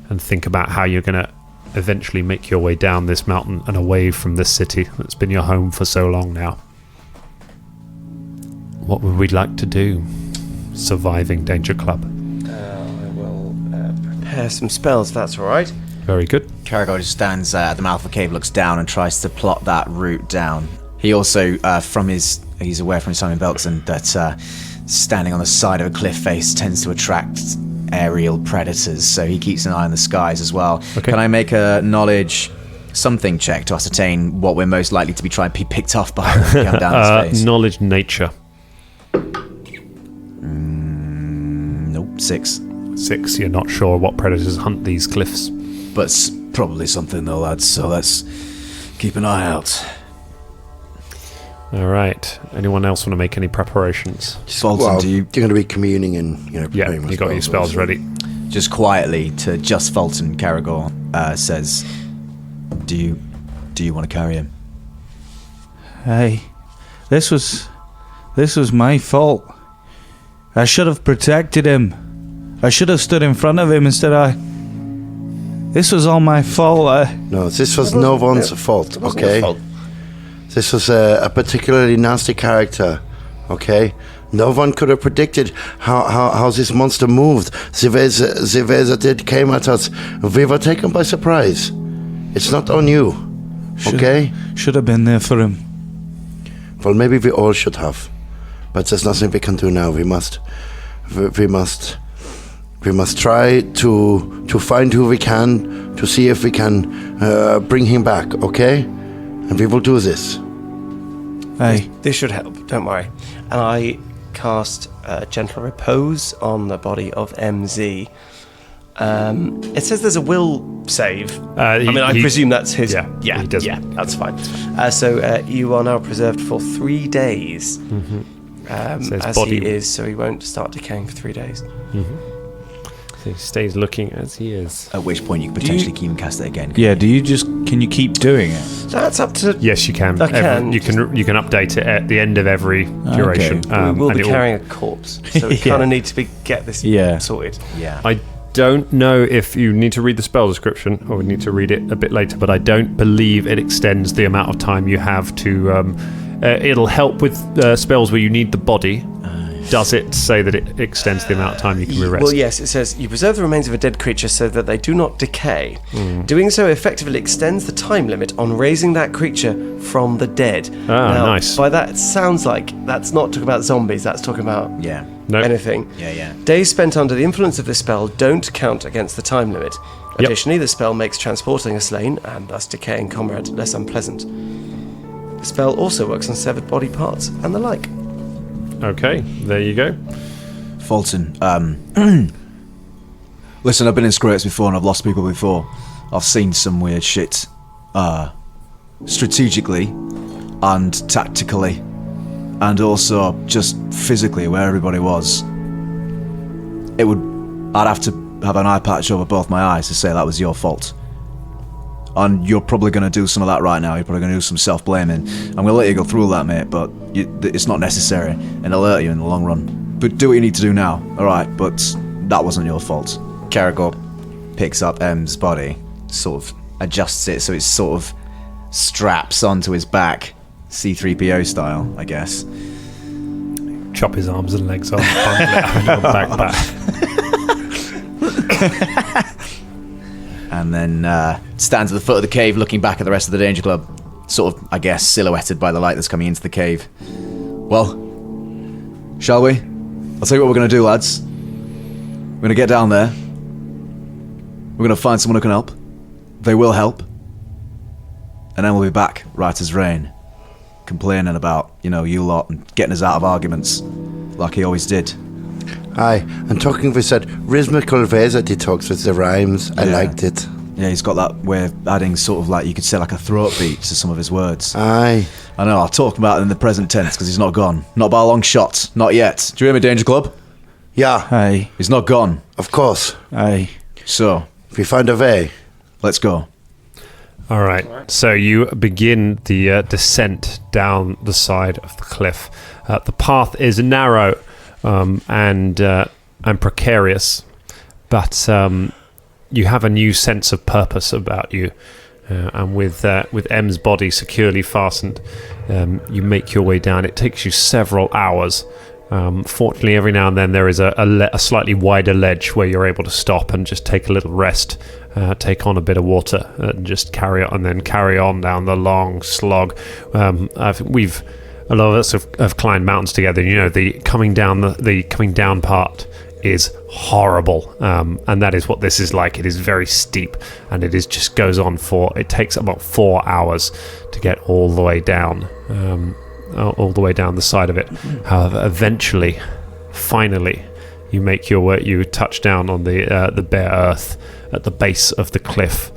and think about how you're going to eventually make your way down this mountain and away from this city that's been your home for so long now. What would we like to do? Surviving Danger Club.
I will prepare some spells, if that's all right.
Very good.
Karagor just stands at the mouth of the cave, looks down, and tries to plot that route down. He also, he's aware from Simon Belkson that standing on the side of a cliff face tends to attract aerial predators, so he keeps an eye on the skies as well.
Okay.
Can I make a knowledge something check to ascertain what we're most likely to be trying to be picked off by when we come down this face?
Knowledge nature.
Nope, 6.
6. You're not sure what predators hunt these cliffs.
But it's probably something though, lads, so let's keep an eye out.
All right. Anyone else want to make any preparations?
Folton,
You're going to be communing and preparing my
you got your spells ready.
just quietly to just Folton, Karagor says, Do you want to carry him?
Hey, this was my fault. I should have protected him. I should have stood in front of him instead. This was all my fault.
No, this was no one's fault,
It wasn't
okay?
your fault.
This was a particularly nasty character, okay? No one could have predicted how this monster moved. The way that it came at us. We were taken by surprise. It's not on you, okay?
Should have been there for him.
Well, maybe we all should have. But there's nothing we can do now. We must try to find who we can, to see if we can bring him back, okay? And we will do this.
Hey.
This should help, don't worry. And I cast Gentle Repose on the body of MZ. It says there's a will save. I presume that's his.
Yeah, he does.
Yeah, that's fine. So you are now preserved for 3 days. As
body
he is, so he won't start decaying for 3 days.
So he stays looking as he is.
At which point you could potentially keep him cast it again.
Yeah, can you keep doing it?
That's up to...
Yes, you can.
I can.
You can update it at the end of every duration.
Okay.
We will be carrying a corpse, so we kind of need to get this sorted.
Yeah.
I don't know if you need to read the spell description or we need to read it a bit later, but I don't believe it extends the amount of time you have to... it'll help with spells where you need the body. Does it say that it extends the amount of time you can re-rest?
Well, yes, it says you preserve the remains of a dead creature so that they do not decay. Doing so effectively extends the time limit on raising that creature from the dead. Now,
nice.
By that, it sounds like that's not talking about zombies, that's talking about anything.
Yeah.
Days spent under the influence of this spell don't count against the time limit. Additionally, the spell makes transporting a slain, and thus decaying comrade, less unpleasant. The spell also works on severed body parts and the like.
Okay, there you go.
Folton, listen, I've been in scrapes before and I've lost people before. I've seen some weird shit. Strategically and tactically and also just physically where everybody was. I'd have to have an eye patch over both my eyes to say that was your fault. And you're probably going to do some of that right now. You're probably going to do some self-blaming. I'm going to let you go through that, mate, but it's not necessary, and it'll hurt you in the long run. But do what you need to do now, alright? But that wasn't your fault.
Karagor picks up Em's body, sort of adjusts it so it sort of straps onto his back, C-3PO style, I guess.
Chop his arms and legs off, bundle it up into a backpack.
And then stands at the foot of the cave looking back at the rest of the Danger Club, sort of, I guess, silhouetted by the light that's coming into the cave.
Well, shall we? I'll tell you what we're going to do, lads. We're going to get down there. We're going to find someone who can help. They will help. And then we'll be back, right as rain. Complaining about, you lot and getting us out of arguments, like he always did.
Aye, and talking with that rhythmical way that he talks with the rhymes. I liked it.
Yeah, he's got that way of adding sort of like, you could say like a throat beat to some of his words.
Aye.
I know, I'll talk about it in the present tense because he's not gone. Not by a long shot. Not yet. Do you hear me, Danger Club?
Yeah.
Aye.
He's not gone.
Of course.
Aye.
So,
We find a way.
let's go.
All right. So you begin the descent down the side of the cliff. The path is narrow and precarious, but you have a new sense of purpose about you. And with Em's body securely fastened, you make your way down. It takes you several hours. Fortunately, every now and then there is a slightly wider ledge where you're able to stop and just take a little rest, take on a bit of water, and just carry on down the long slog. A lot of us have climbed mountains together. The coming down part is horrible, and that is what this is like. It is very steep, and it takes about 4 hours to get all the way down. All the way down the side of it. However, finally, you make your way. You touch down on the bare earth at the base of the cliff,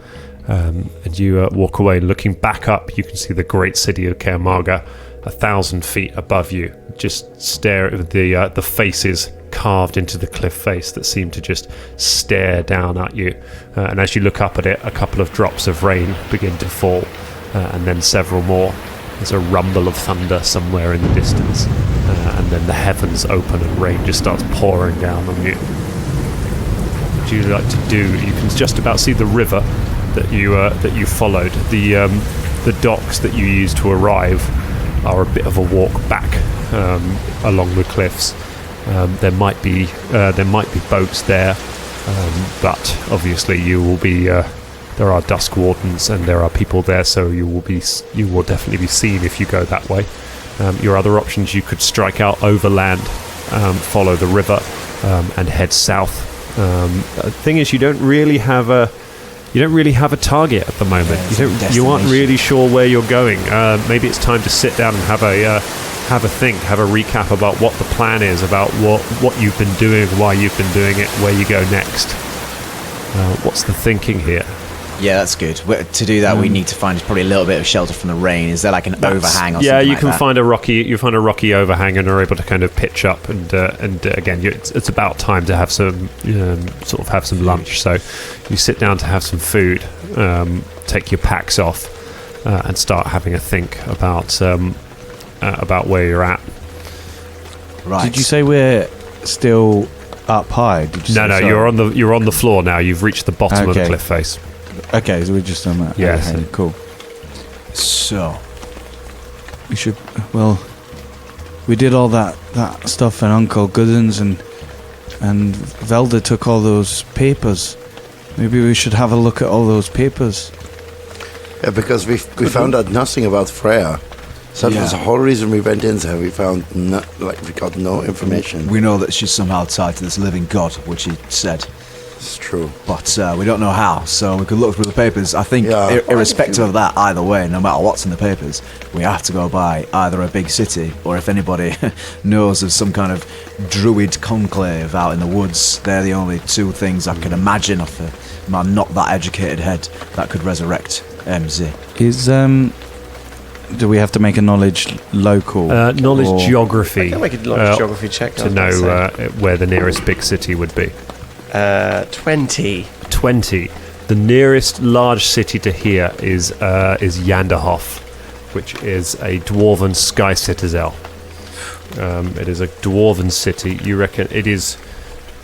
and you walk away. Looking back up, you can see the great city of Karagor 1,000 feet above you. Just stare at the faces carved into the cliff face that seem to just stare down at you. And as you look up at it, a couple of drops of rain begin to fall, and then several more. There's a rumble of thunder somewhere in the distance, and then the heavens open and rain just starts pouring down on you. What you like to do? You can just about see the river that you followed. The the docks that you use to arrive are a bit of a walk back along the cliffs. There might be boats there, but obviously you will be. There are dusk wardens and there are people there, so you will definitely be seen if you go that way. Your other options, you could strike out overland, follow the river, and head south. The thing is, you don't really have a target at the moment. You aren't really sure where you're going. Maybe it's time to sit down and have a recap about what the plan is, about what you've been doing, why you've been doing it, where you go next. What's the thinking here?
Yeah, that's good. To do that, we need to find probably a little bit of shelter from the rain. Is there like an overhang or something like that?
Yeah, you can find a rocky overhang and are able to kind of pitch up. And again, it's about time to have some have some lunch. So you sit down to have some food, take your packs off, and start having a think about where you're at.
Right.
Did you say we're still up high?
No, you're on the floor now. You've reached the bottom of the cliff face.
Okay, so we're just on that.
Yes.
Okay, cool.
So,
We should. Well, we did all that stuff in Uncle Gooden's, and Velder took all those papers. Maybe we should have a look at all those papers.
Yeah, because we found out nothing about Freya. So that was the whole reason we went in there. We found we got no information.
we know that she's somehow tied to this living god, which he said.
It's true.
But we don't know how, so we could look through the papers. I think, irrespective of that, either way, no matter what's in the papers, we have to go by either a big city, or if anybody knows of some kind of druid conclave out in the woods, they're the only two things I can imagine off my not that educated head that could resurrect MZ.
Do we have to make a knowledge local?
Knowledge geography.
I can make a knowledge geography check
to know where the nearest big city would be.
20.
20. The nearest large city to here is Yanderhof, which is a dwarven sky citadel. It is a dwarven city. You reckon it is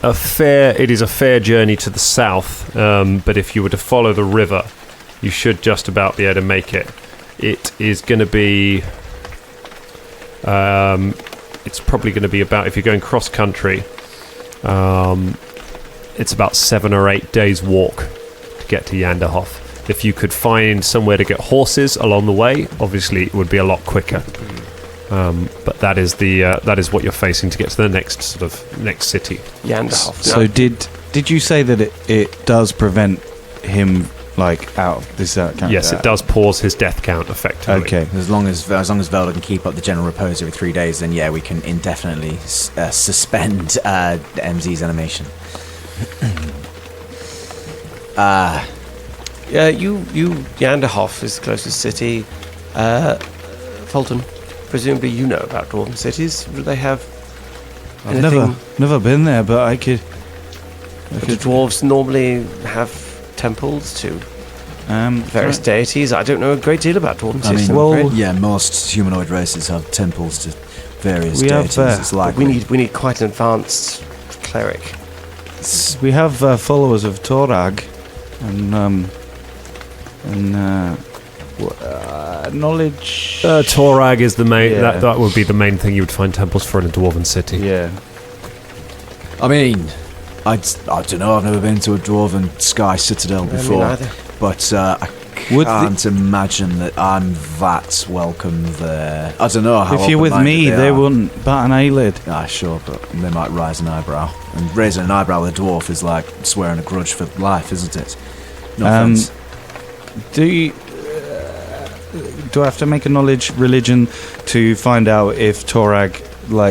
a fair journey to the south, but if you were to follow the river, you should just about be able to make it. It is going to be. It's probably going to be about, if you're going cross country. It's about 7 or 8 days walk to get to Yanderhof. If you could find somewhere to get horses along the way, obviously it would be a lot quicker. But that is what you're facing to get to the next city.
Yanderhof.
So did you say that it does prevent him out of this count?
Yes, it does pause his death count effectively.
Okay.
As long as Velder can keep up the general repose every 3 days, then we can indefinitely suspend the MZ's animation.
Yanderhof is the closest city. Folton, presumably you know about dwarven cities. Do they have
I've
anything?
never been there, but I could.
Do dwarves normally have temples to various deities? I don't know a great deal about dwarven cities.
Most humanoid races have temples to various
We have,
deities. It's
But we need quite an advanced cleric.
We have followers of Torag, and knowledge.
Torag is the main.
Yeah.
That would be the main thing you would find temples for in a dwarven city.
Yeah.
I mean, I don't know. I've never been to a dwarven sky citadel before,
neither.
but I can't imagine that I'm that welcome there. I don't know how.
If you're with me, they wouldn't bat an eyelid.
Sure, but they might raise an eyebrow. And raising an eyebrow with a dwarf is like swearing a grudge for life, isn't it? No offense.
Do I have to make a knowledge religion to find out if Torag,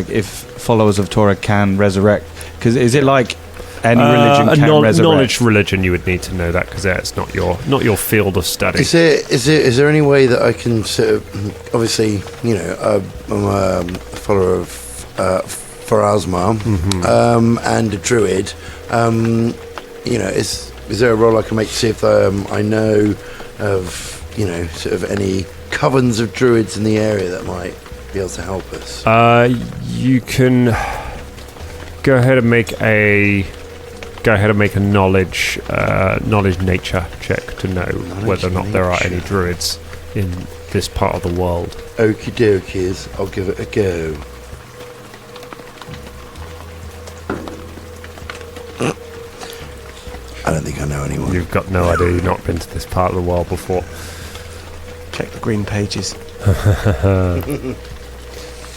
if followers of Torag can resurrect? Because is it like any religion can resurrect?
Knowledge religion, you would need to know that because it's not your field of study.
Is there any way that I can sort of, obviously, I'm a follower of Pharasma, and a druid. Is there a role I can make to see if I know of sort of any covens of druids in the area that might be able to help us?
You can go ahead and make a knowledge nature check to know whether or not there are any druids in this part of the world.
Okie dokies, I'll give it a go. I don't think I know anyone.
You've got no idea. You've not been to this part of the world before.
Check the green pages.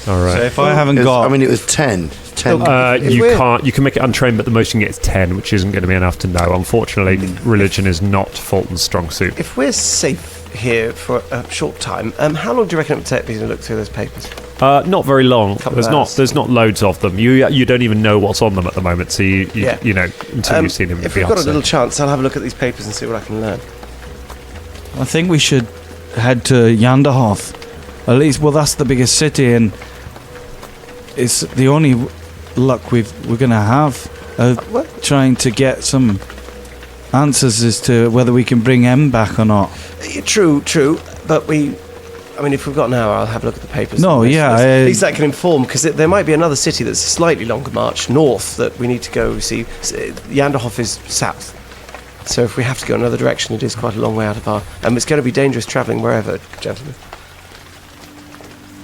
All right.
So if I haven't got...
I mean, it was 10. 10.
You can make it untrained, but the most you can get is 10, which isn't going to be enough to know. Unfortunately, religion is not Folton's strong suit.
If we're safe here for a short time, how long do you reckon it would take me to look through those papers?
Not very long.
Couple of hours.
There's not loads of them. You don't even know what's on them at the moment. So you know until you've seen them.
If we've got a little chance, I'll have a look at these papers and see what I can learn.
I think we should head to Yanderhof. At least, well, that's the biggest city, and it's the only luck we're going to have trying to get some answers as to whether we can bring Em back or not.
True, but if we've got an hour, I'll have a look at the papers.
No, yeah.
At least that can inform, because there might be another city that's a slightly longer march north that we need to go see. Yanderhof is south. So if we have to go another direction, it is quite a long way out of our... it's going to be dangerous travelling wherever, gentlemen.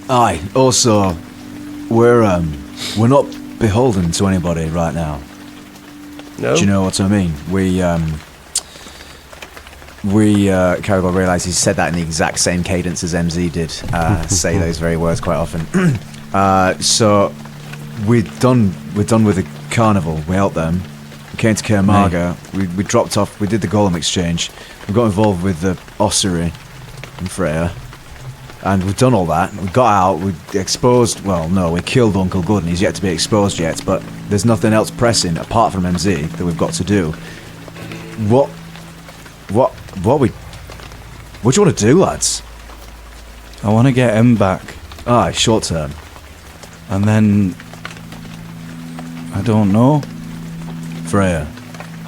Aye. Also, we're not beholden to anybody right now.
No?
Do you know what I mean? Karagor realised he said that in the exact same cadence as MZ did, say those very words quite often. So we're done with the carnival. We helped them. We came to Karagor. We dropped off. We did the Golem exchange. We got involved with the ossuary in Freya. And we've done all that. We got out. We exposed... Well, no, we killed Uncle Gooden. He's yet to be exposed yet. But there's nothing else pressing apart from MZ that we've got to do. What do you want to do, lads?
I want to get Em back.
Aye, short term.
And then... I don't know.
Freya.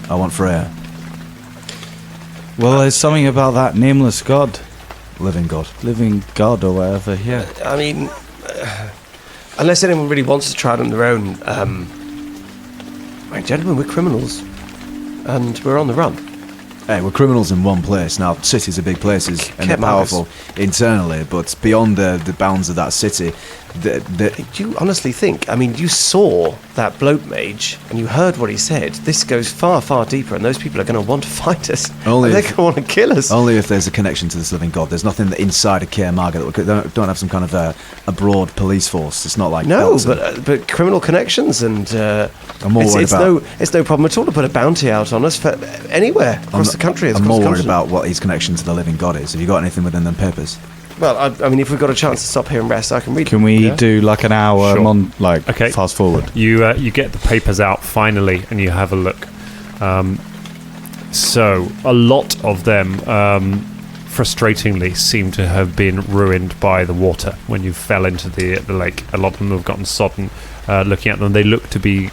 I want Freya.
Well, there's something about that nameless god.
Living god.
Living god or whatever, yeah.
Unless anyone really wants to try it on their own, gentlemen, we're criminals. And we're on the run.
Hey, we're criminals in one place. Now, cities are big places and they're powerful internally, but beyond the bounds of that city,
do you honestly think? You saw that bloat mage and you heard what he said. This goes far, far deeper, and those people are going to want to fight us. They're going to want to kill us.
Only if there's a connection to this living god. There's nothing inside of Karagor that don't have some kind of a broad police force. It's not like
but criminal connections and
I'm more worried about.
It's no problem at all to put a bounty out on us for anywhere across the country.
I'm more worried about what his connection to the living god is. Have you got anything within them papers?
Well, if we've got a chance to stop here and rest, I can read.
Can we do like an hour
okay.
fast forward?
You get the papers out finally, and you have a look. So a lot of them, frustratingly, seem to have been ruined by the water when you fell into the lake. A lot of them have gotten sodden. Looking at them, they look to be.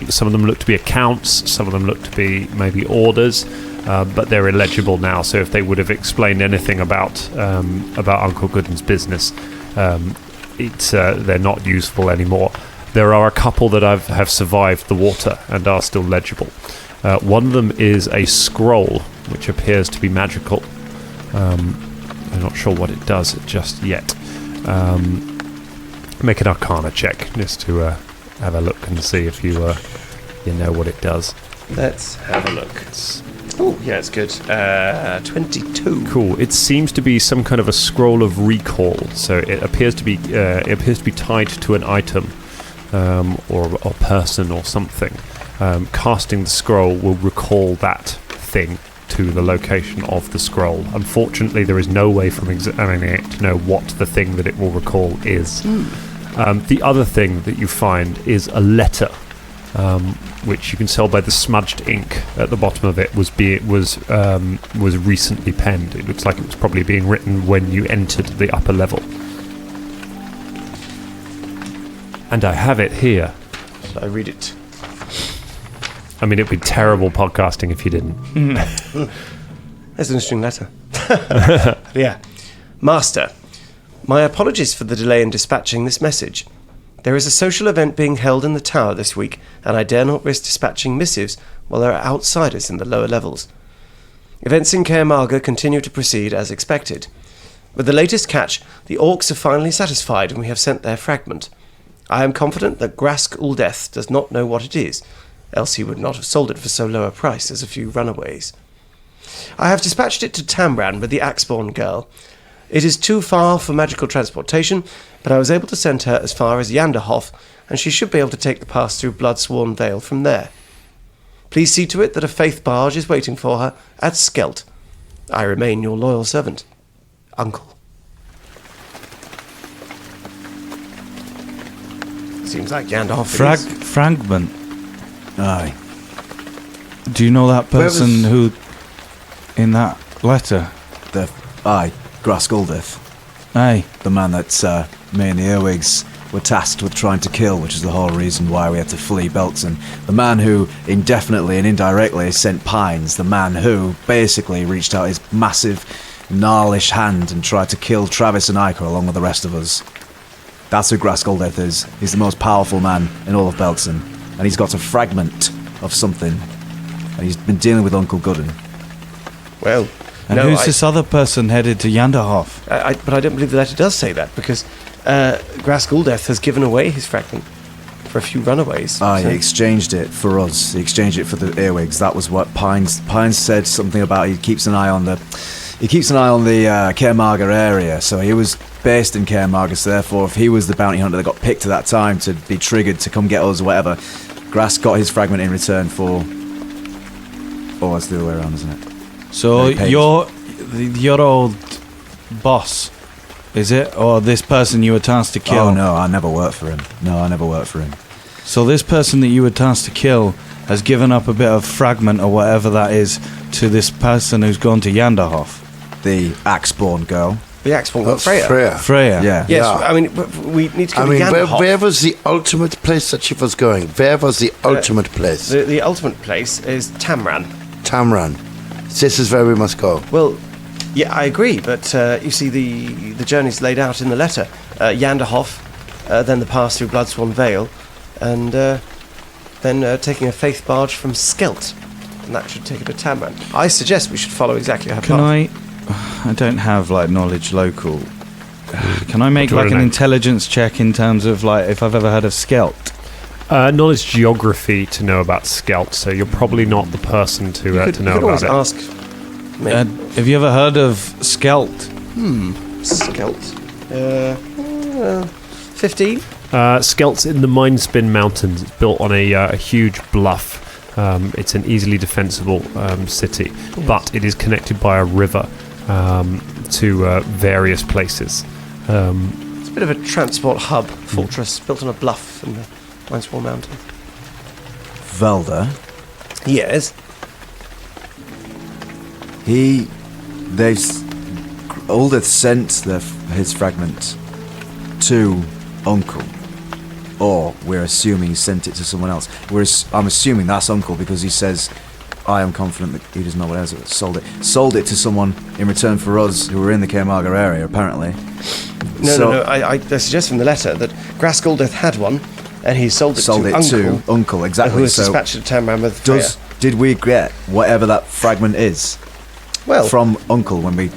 Some of them look to be accounts. Some of them look to be maybe orders. But they're illegible now, so if they would have explained anything about Uncle Gooden's business, they're not useful anymore. There are a couple that have survived the water and are still legible. One of them is a scroll, which appears to be magical. I'm not sure what it does just yet. Make an Arcana check just to have a look and see if you know what it does.
Let's have a look. Oh, yeah, it's good. 22.
Cool. It seems to be some kind of a scroll of recall. So it appears to be tied to an item or a person or something. Casting the scroll will recall that thing to the location of the scroll. Unfortunately, there is no way from examining it to know what the thing that it will recall is. The other thing that you find is a letter. Which you can tell by the smudged ink at the bottom of it was recently penned. It looks like it was probably being written when you entered the upper level. And I have it here.
Shall I read it?
It'd be terrible podcasting if you didn't.
There's an interesting letter. Yeah. Master, my apologies for the delay in dispatching this message. There is a social event being held in the tower this week, and I dare not risk dispatching missives while there are outsiders in the lower levels. Events in Karagor continue to proceed as expected. With the latest catch, the orcs are finally satisfied and we have sent their fragment. I am confident that Grask Uldeth does not know what it is, else he would not have sold it for so low a price as a few runaways. I have dispatched it to Tambran with the Axeborn girl. It is too far for magical transportation, but I was able to send her as far as Yanderhof, and she should be able to take the pass through Bloodsworn Vale from there. Please see to it that a faith barge is waiting for her at Skelt. I remain your loyal servant, Uncle. Seems like Yanderhof.
Fragment.
Aye.
Do you know that person who, in that letter?
Aye, Graskuldith.
Aye.
The man that me and the Earwigs were tasked with trying to kill, which is the whole reason why we had to flee Belton. The man who indefinitely and indirectly sent Pines. The man who basically reached out his massive, gnarlish hand and tried to kill Travis and Iker along with the rest of us. That's who Graskuldith is. He's the most powerful man in all of Belton. And he's got a fragment of something. And he's been dealing with Uncle Gooden.
Well,
and who's this other person headed to Yanderhof?
But I don't believe the letter does say that, because Graskuldeth has given away his fragment for a few runaways.
He exchanged it for us. He exchanged it for the Earwigs. That was what Pines said something about. He keeps an eye on the Caermarga area. So he was based in Caermarga. So therefore, if he was the bounty hunter that got picked at that time to be triggered to come get us or whatever, Grass got his fragment in return for. Oh, it's the other way around, isn't it?
So your old boss, is it? Or this person you were tasked to kill?
Oh, no, I never worked for him.
So this person that you were tasked to kill has given up a bit of fragment or whatever that is to this person who's gone to Yanderhof.
The Axeborn girl.
The Axeborn girl, Freya.
Freya.
Yeah.
Yes, yeah. I mean, we need to go to Yanderhof.
Where was the ultimate place that she was going? Where was the ultimate place?
The ultimate place is Tamran.
Tamran. This is where we must go.
Well, yeah, I agree, but you see, the journey's laid out in the letter. Yanderhof, then the pass through Bloodsworn Vale, and then taking a faith barge from Skelt, and that should take it to Tamran. I suggest we should follow exactly her path.
I don't have knowledge local. Can I make an intelligence check in terms of if I've ever heard of Skelt?
Knowledge geography to know about Skelt, so you're probably not the person to know about it.
You could always ask me.
Have you ever heard of Skelt?
Skelt. 15?
Skelt's in the Mindspin Mountains. It's built on a huge bluff. It's an easily defensible city, but it is connected by a river to various places.
It's a bit of a transport hub, fortress built on a bluff in the Mindspin Mountain.
Velder.
Yes.
Uldeth sent his fragment to Uncle. Or we're assuming he sent it to someone else. I'm assuming that's Uncle because he says, I am confident that he doesn't know what else sold it. Sold it to someone in return for us who were in the Caermarga area, apparently.
No. I suggest from the letter that Graskuldeth had one, and he sold it to
Uncle, exactly.
Who was dispatched to Tamran with Freya.
Did we get whatever that fragment is?
Well,
from Uncle when we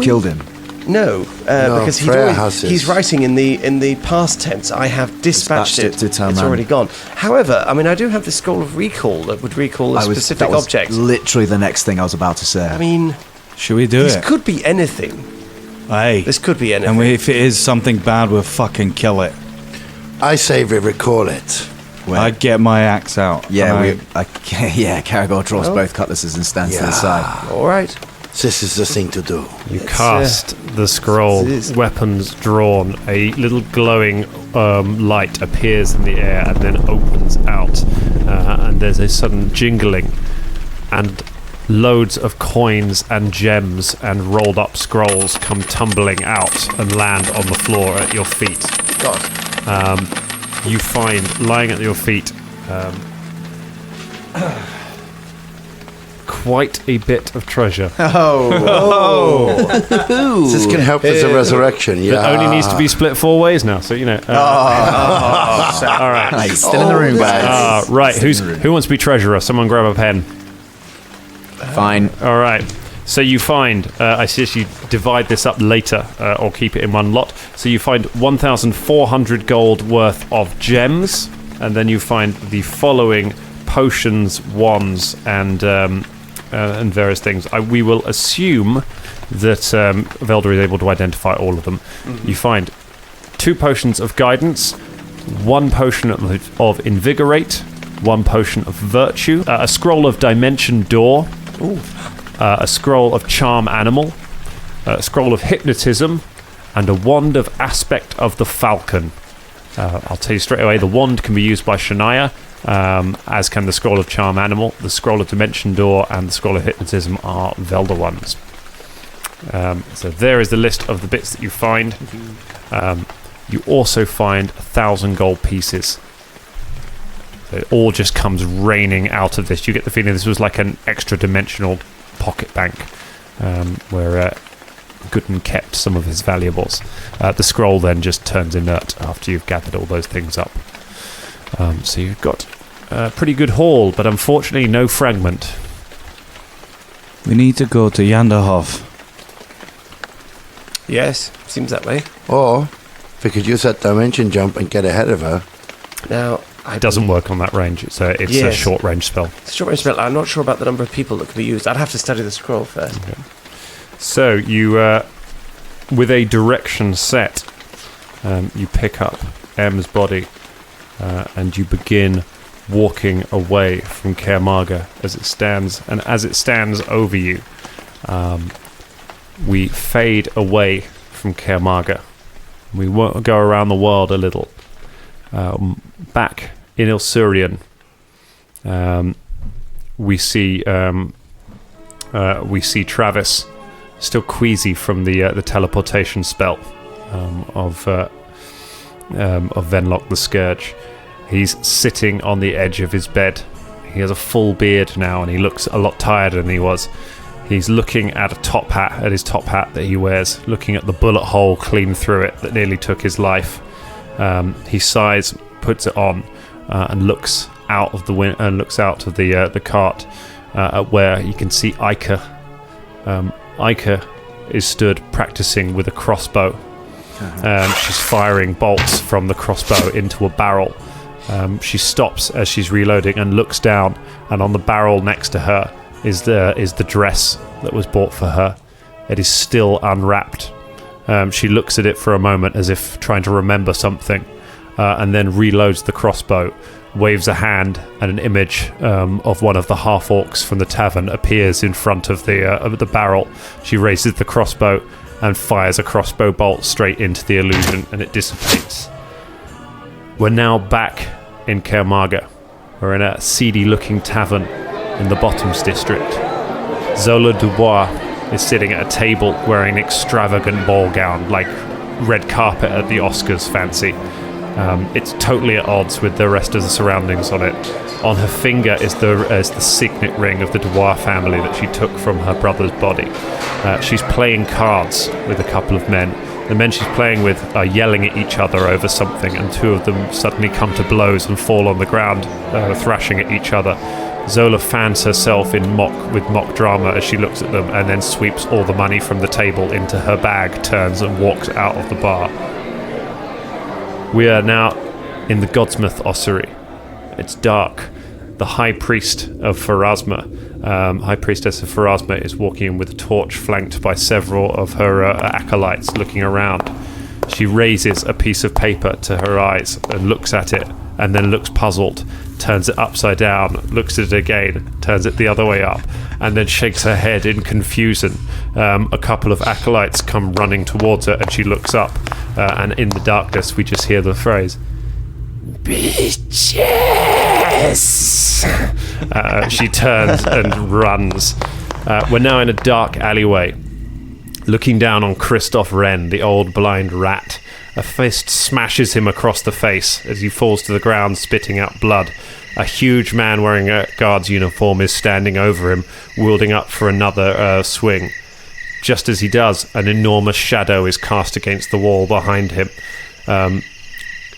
killed him.
No, because he's writing in the past tense. I have dispatched it to Tamran. It's already gone. However, I mean, I do have the scroll of recall that would recall a specific object.
Literally the next thing I was about to say.
I mean,
should we do
this could be anything.
Hey,
this could be anything.
And if it is something bad, we'll fucking kill it.
I say we recall it.
Well, I'd get my axe out.
Yeah, Karagor draws both cutlasses and stands to the side.
All right.
This is the thing to do.
You cast the scroll, weapons drawn, a little glowing light appears in the air and then opens out, and there's a sudden jingling, and loads of coins and gems and rolled up scrolls come tumbling out and land on the floor at your feet.
God.
You find, lying at your feet, quite a bit of treasure.
This can help with the resurrection.
It only needs to be split 4 ways now, so you know. All right.
He's still in the room, guys.
Right, who wants to be treasurer? Someone grab a pen.
Fine.
All right. So you find, I suggest you divide this up later or keep it in one lot. So you find 1,400 gold worth of gems, and then you find the following potions, wands, and various things. We will assume that Velder is able to identify all of them. Mm-hmm. You find 2 potions of guidance, 1 potion of invigorate, 1 potion of virtue, a scroll of dimension door. Ooh. A scroll of charm animal, a scroll of hypnotism, and a wand of aspect of the falcon. I'll tell you straight away, the wand can be used by Shania, as can the scroll of charm animal. The scroll of dimension door and the scroll of hypnotism are Velder ones. So there is the list of the bits that you find. You also find 1,000 gold pieces. So it all just comes raining out of this. You get the feeling this was like an extra dimensional pocket bank where Bugden kept some of his valuables. The scroll then just turns inert after you've gathered all those things up. So you've got a pretty good haul, but unfortunately no fragment.
We need to go to Yanderhof.
Yes, seems that way.
Or if we could use that dimension jump and get ahead of her.
Now,
it doesn't work on that range. It's a short range spell.
It's a short range spell. I'm not sure about the number of people that could be used. I'd have to study the scroll first.
Okay. So you, with a direction set, you pick up Em's body and you begin walking away from Karagor as it stands. And as it stands over you, we fade away from Karagor. We won't go around the world a little. Back in Ilsurian, we see Travis still queasy from the teleportation spell of Venlock the Scourge. He's sitting on the edge of his bed. He has a full beard now, and he looks a lot tireder than he was. He's looking at his top hat that he wears, looking at the bullet hole clean through it that nearly took his life. He sighs, puts it on, and looks out of the cart at where you can see Ica. Ica is stood practicing with a crossbow. She's firing bolts from the crossbow into a barrel. She stops as she's reloading and looks down, and on the barrel next to her is the dress that was bought for her. It is still unwrapped. She looks at it for a moment as if trying to remember something, and then reloads the crossbow, waves a hand, and an image of one of the half-orcs from the tavern appears in front of the barrel. She raises the crossbow and fires a crossbow bolt straight into the illusion, and it dissipates. We're now back in Karagor. We're in a seedy-looking tavern in the Bottoms district. Zola Dubois is sitting at a table wearing an extravagant ball gown, like red carpet at the Oscars fancy. It's totally at odds with the rest of the surroundings on it. On her finger is the signet ring of the Dubois family that she took from her brother's body. She's playing cards with a couple of men. The men she's playing with are yelling at each other over something, and 2 of them suddenly come to blows and fall on the ground, thrashing at each other. Zola fans herself with mock drama as she looks at them, and then sweeps all the money from the table into her bag, turns and walks out of the bar. We are now in the Godsmith ossuary. It's dark. The High Priest of Pharasma, High Priestess of Pharasma, is walking in with a torch, flanked by several of her acolytes looking around. She raises a piece of paper to her eyes and looks at it, and then looks puzzled, turns it upside down, looks at it again, turns it the other way up, and then shakes her head in confusion. A couple of acolytes come running towards her, and she looks up, and in the darkness we just hear the phrase, "Bitches!" She turns and runs. We're now in a dark alleyway, looking down on Christoph Wren, the old blind rat. A fist smashes him across the face as he falls to the ground, spitting out blood. A huge man wearing a guard's uniform is standing over him, wielding up for another swing. Just as he does, an enormous shadow is cast against the wall behind him.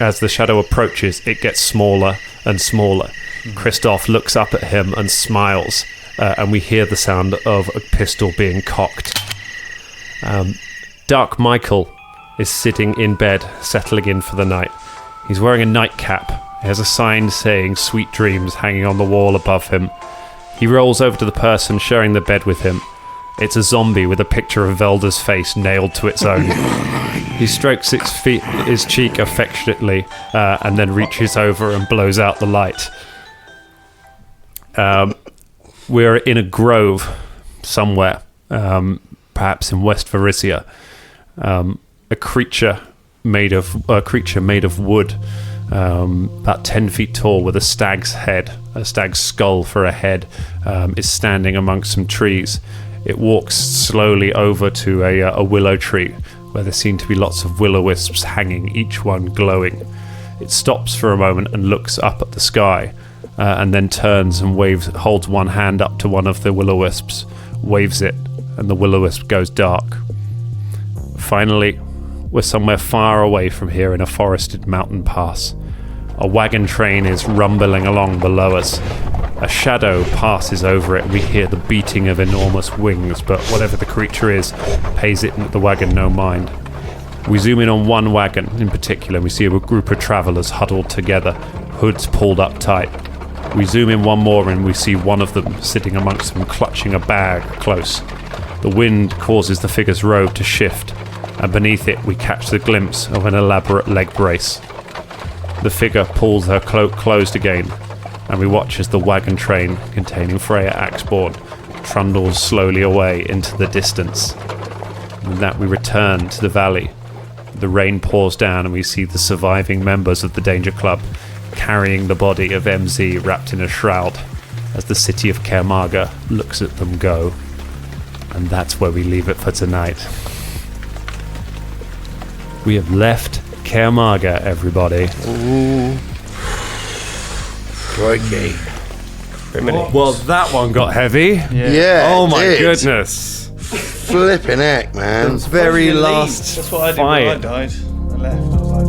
As the shadow approaches, it gets smaller and smaller. Christoph looks up at him and smiles, and we hear the sound of a pistol being cocked. Dark Michael is sitting in bed, settling in for the night. He's wearing a nightcap. He has a sign saying "Sweet Dreams" hanging on the wall above him. He rolls over to the person sharing the bed with him. It's a zombie with a picture of Velder's face nailed to its own. He strokes his cheek affectionately and then reaches over and blows out the light. We're in a grove somewhere, perhaps in West Varisia. A creature made of wood, about 10 feet tall, with a stag's skull for a head, is standing amongst some trees. It walks slowly over to a willow tree where there seem to be lots of will-o-wisps hanging, each one glowing. It stops for a moment and looks up at the sky, and then turns and holds one hand up to one of the will-o-wisps, waves it, and the will-o-wisp goes dark. Finally, we're somewhere far away from here in a forested mountain pass. A wagon train is rumbling along below us. A shadow passes over it, and we hear the beating of enormous wings, but whatever the creature is, pays the wagon no mind. We zoom in on one wagon in particular, and we see a group of travellers huddled together, hoods pulled up tight. We zoom in one more, and we see one of them sitting amongst them, clutching a bag close. The wind causes the figure's robe to shift, and beneath it we catch the glimpse of an elaborate leg brace. The figure pulls her cloak closed again, and we watch as the wagon train containing Freya Axeborn trundles slowly away into the distance. With that, we return to the valley. The rain pours down, and we see the surviving members of the Danger Club carrying the body of MZ wrapped in a shroud as the city of Kermaga looks at them go. And that's where we leave it for tonight. We have left Kermaga, everybody.
Ooh. Crikey.
Well, that one got heavy.
Yeah.
Oh my
did.
goodness.
Flipping heck, man.
The very last
That's what I did
fight.
when I died. I left. I was like...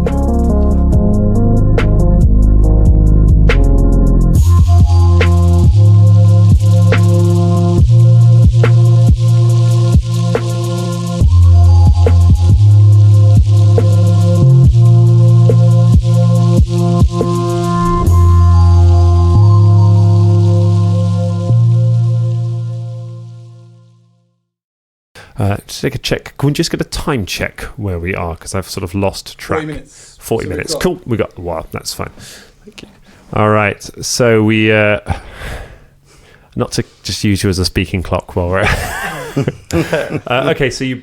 Just take a check. Can we just get a time check where we are? Because I've sort of lost track.
40 minutes.
40
So
minutes.
we've got-
Cool. We got a while. That's fine. Thank you. All right. So we... not to just use you as a speaking clock while we're... okay, so you...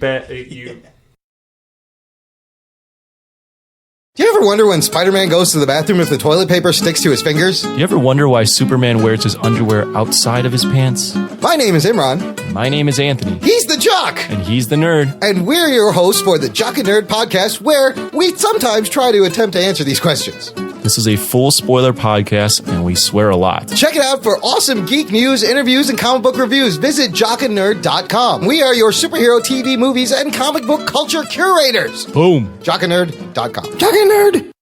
Do you ever wonder when Spider-Man goes to the bathroom if the toilet paper sticks to his fingers?
You ever wonder why Superman wears his underwear outside of his pants?
My name is Imran.
My name is Anthony.
He's the Jock.
And he's the nerd.
And we're your hosts for the Jock and Nerd podcast, where we sometimes try to attempt to answer these questions.
This is a full spoiler podcast, and we swear a lot.
Check it out for awesome geek news, interviews, and comic book reviews. Visit jockandnerd.com. We are your superhero TV, movies, and comic book culture curators.
Boom.
jockandnerd.com. Jock and Nerd.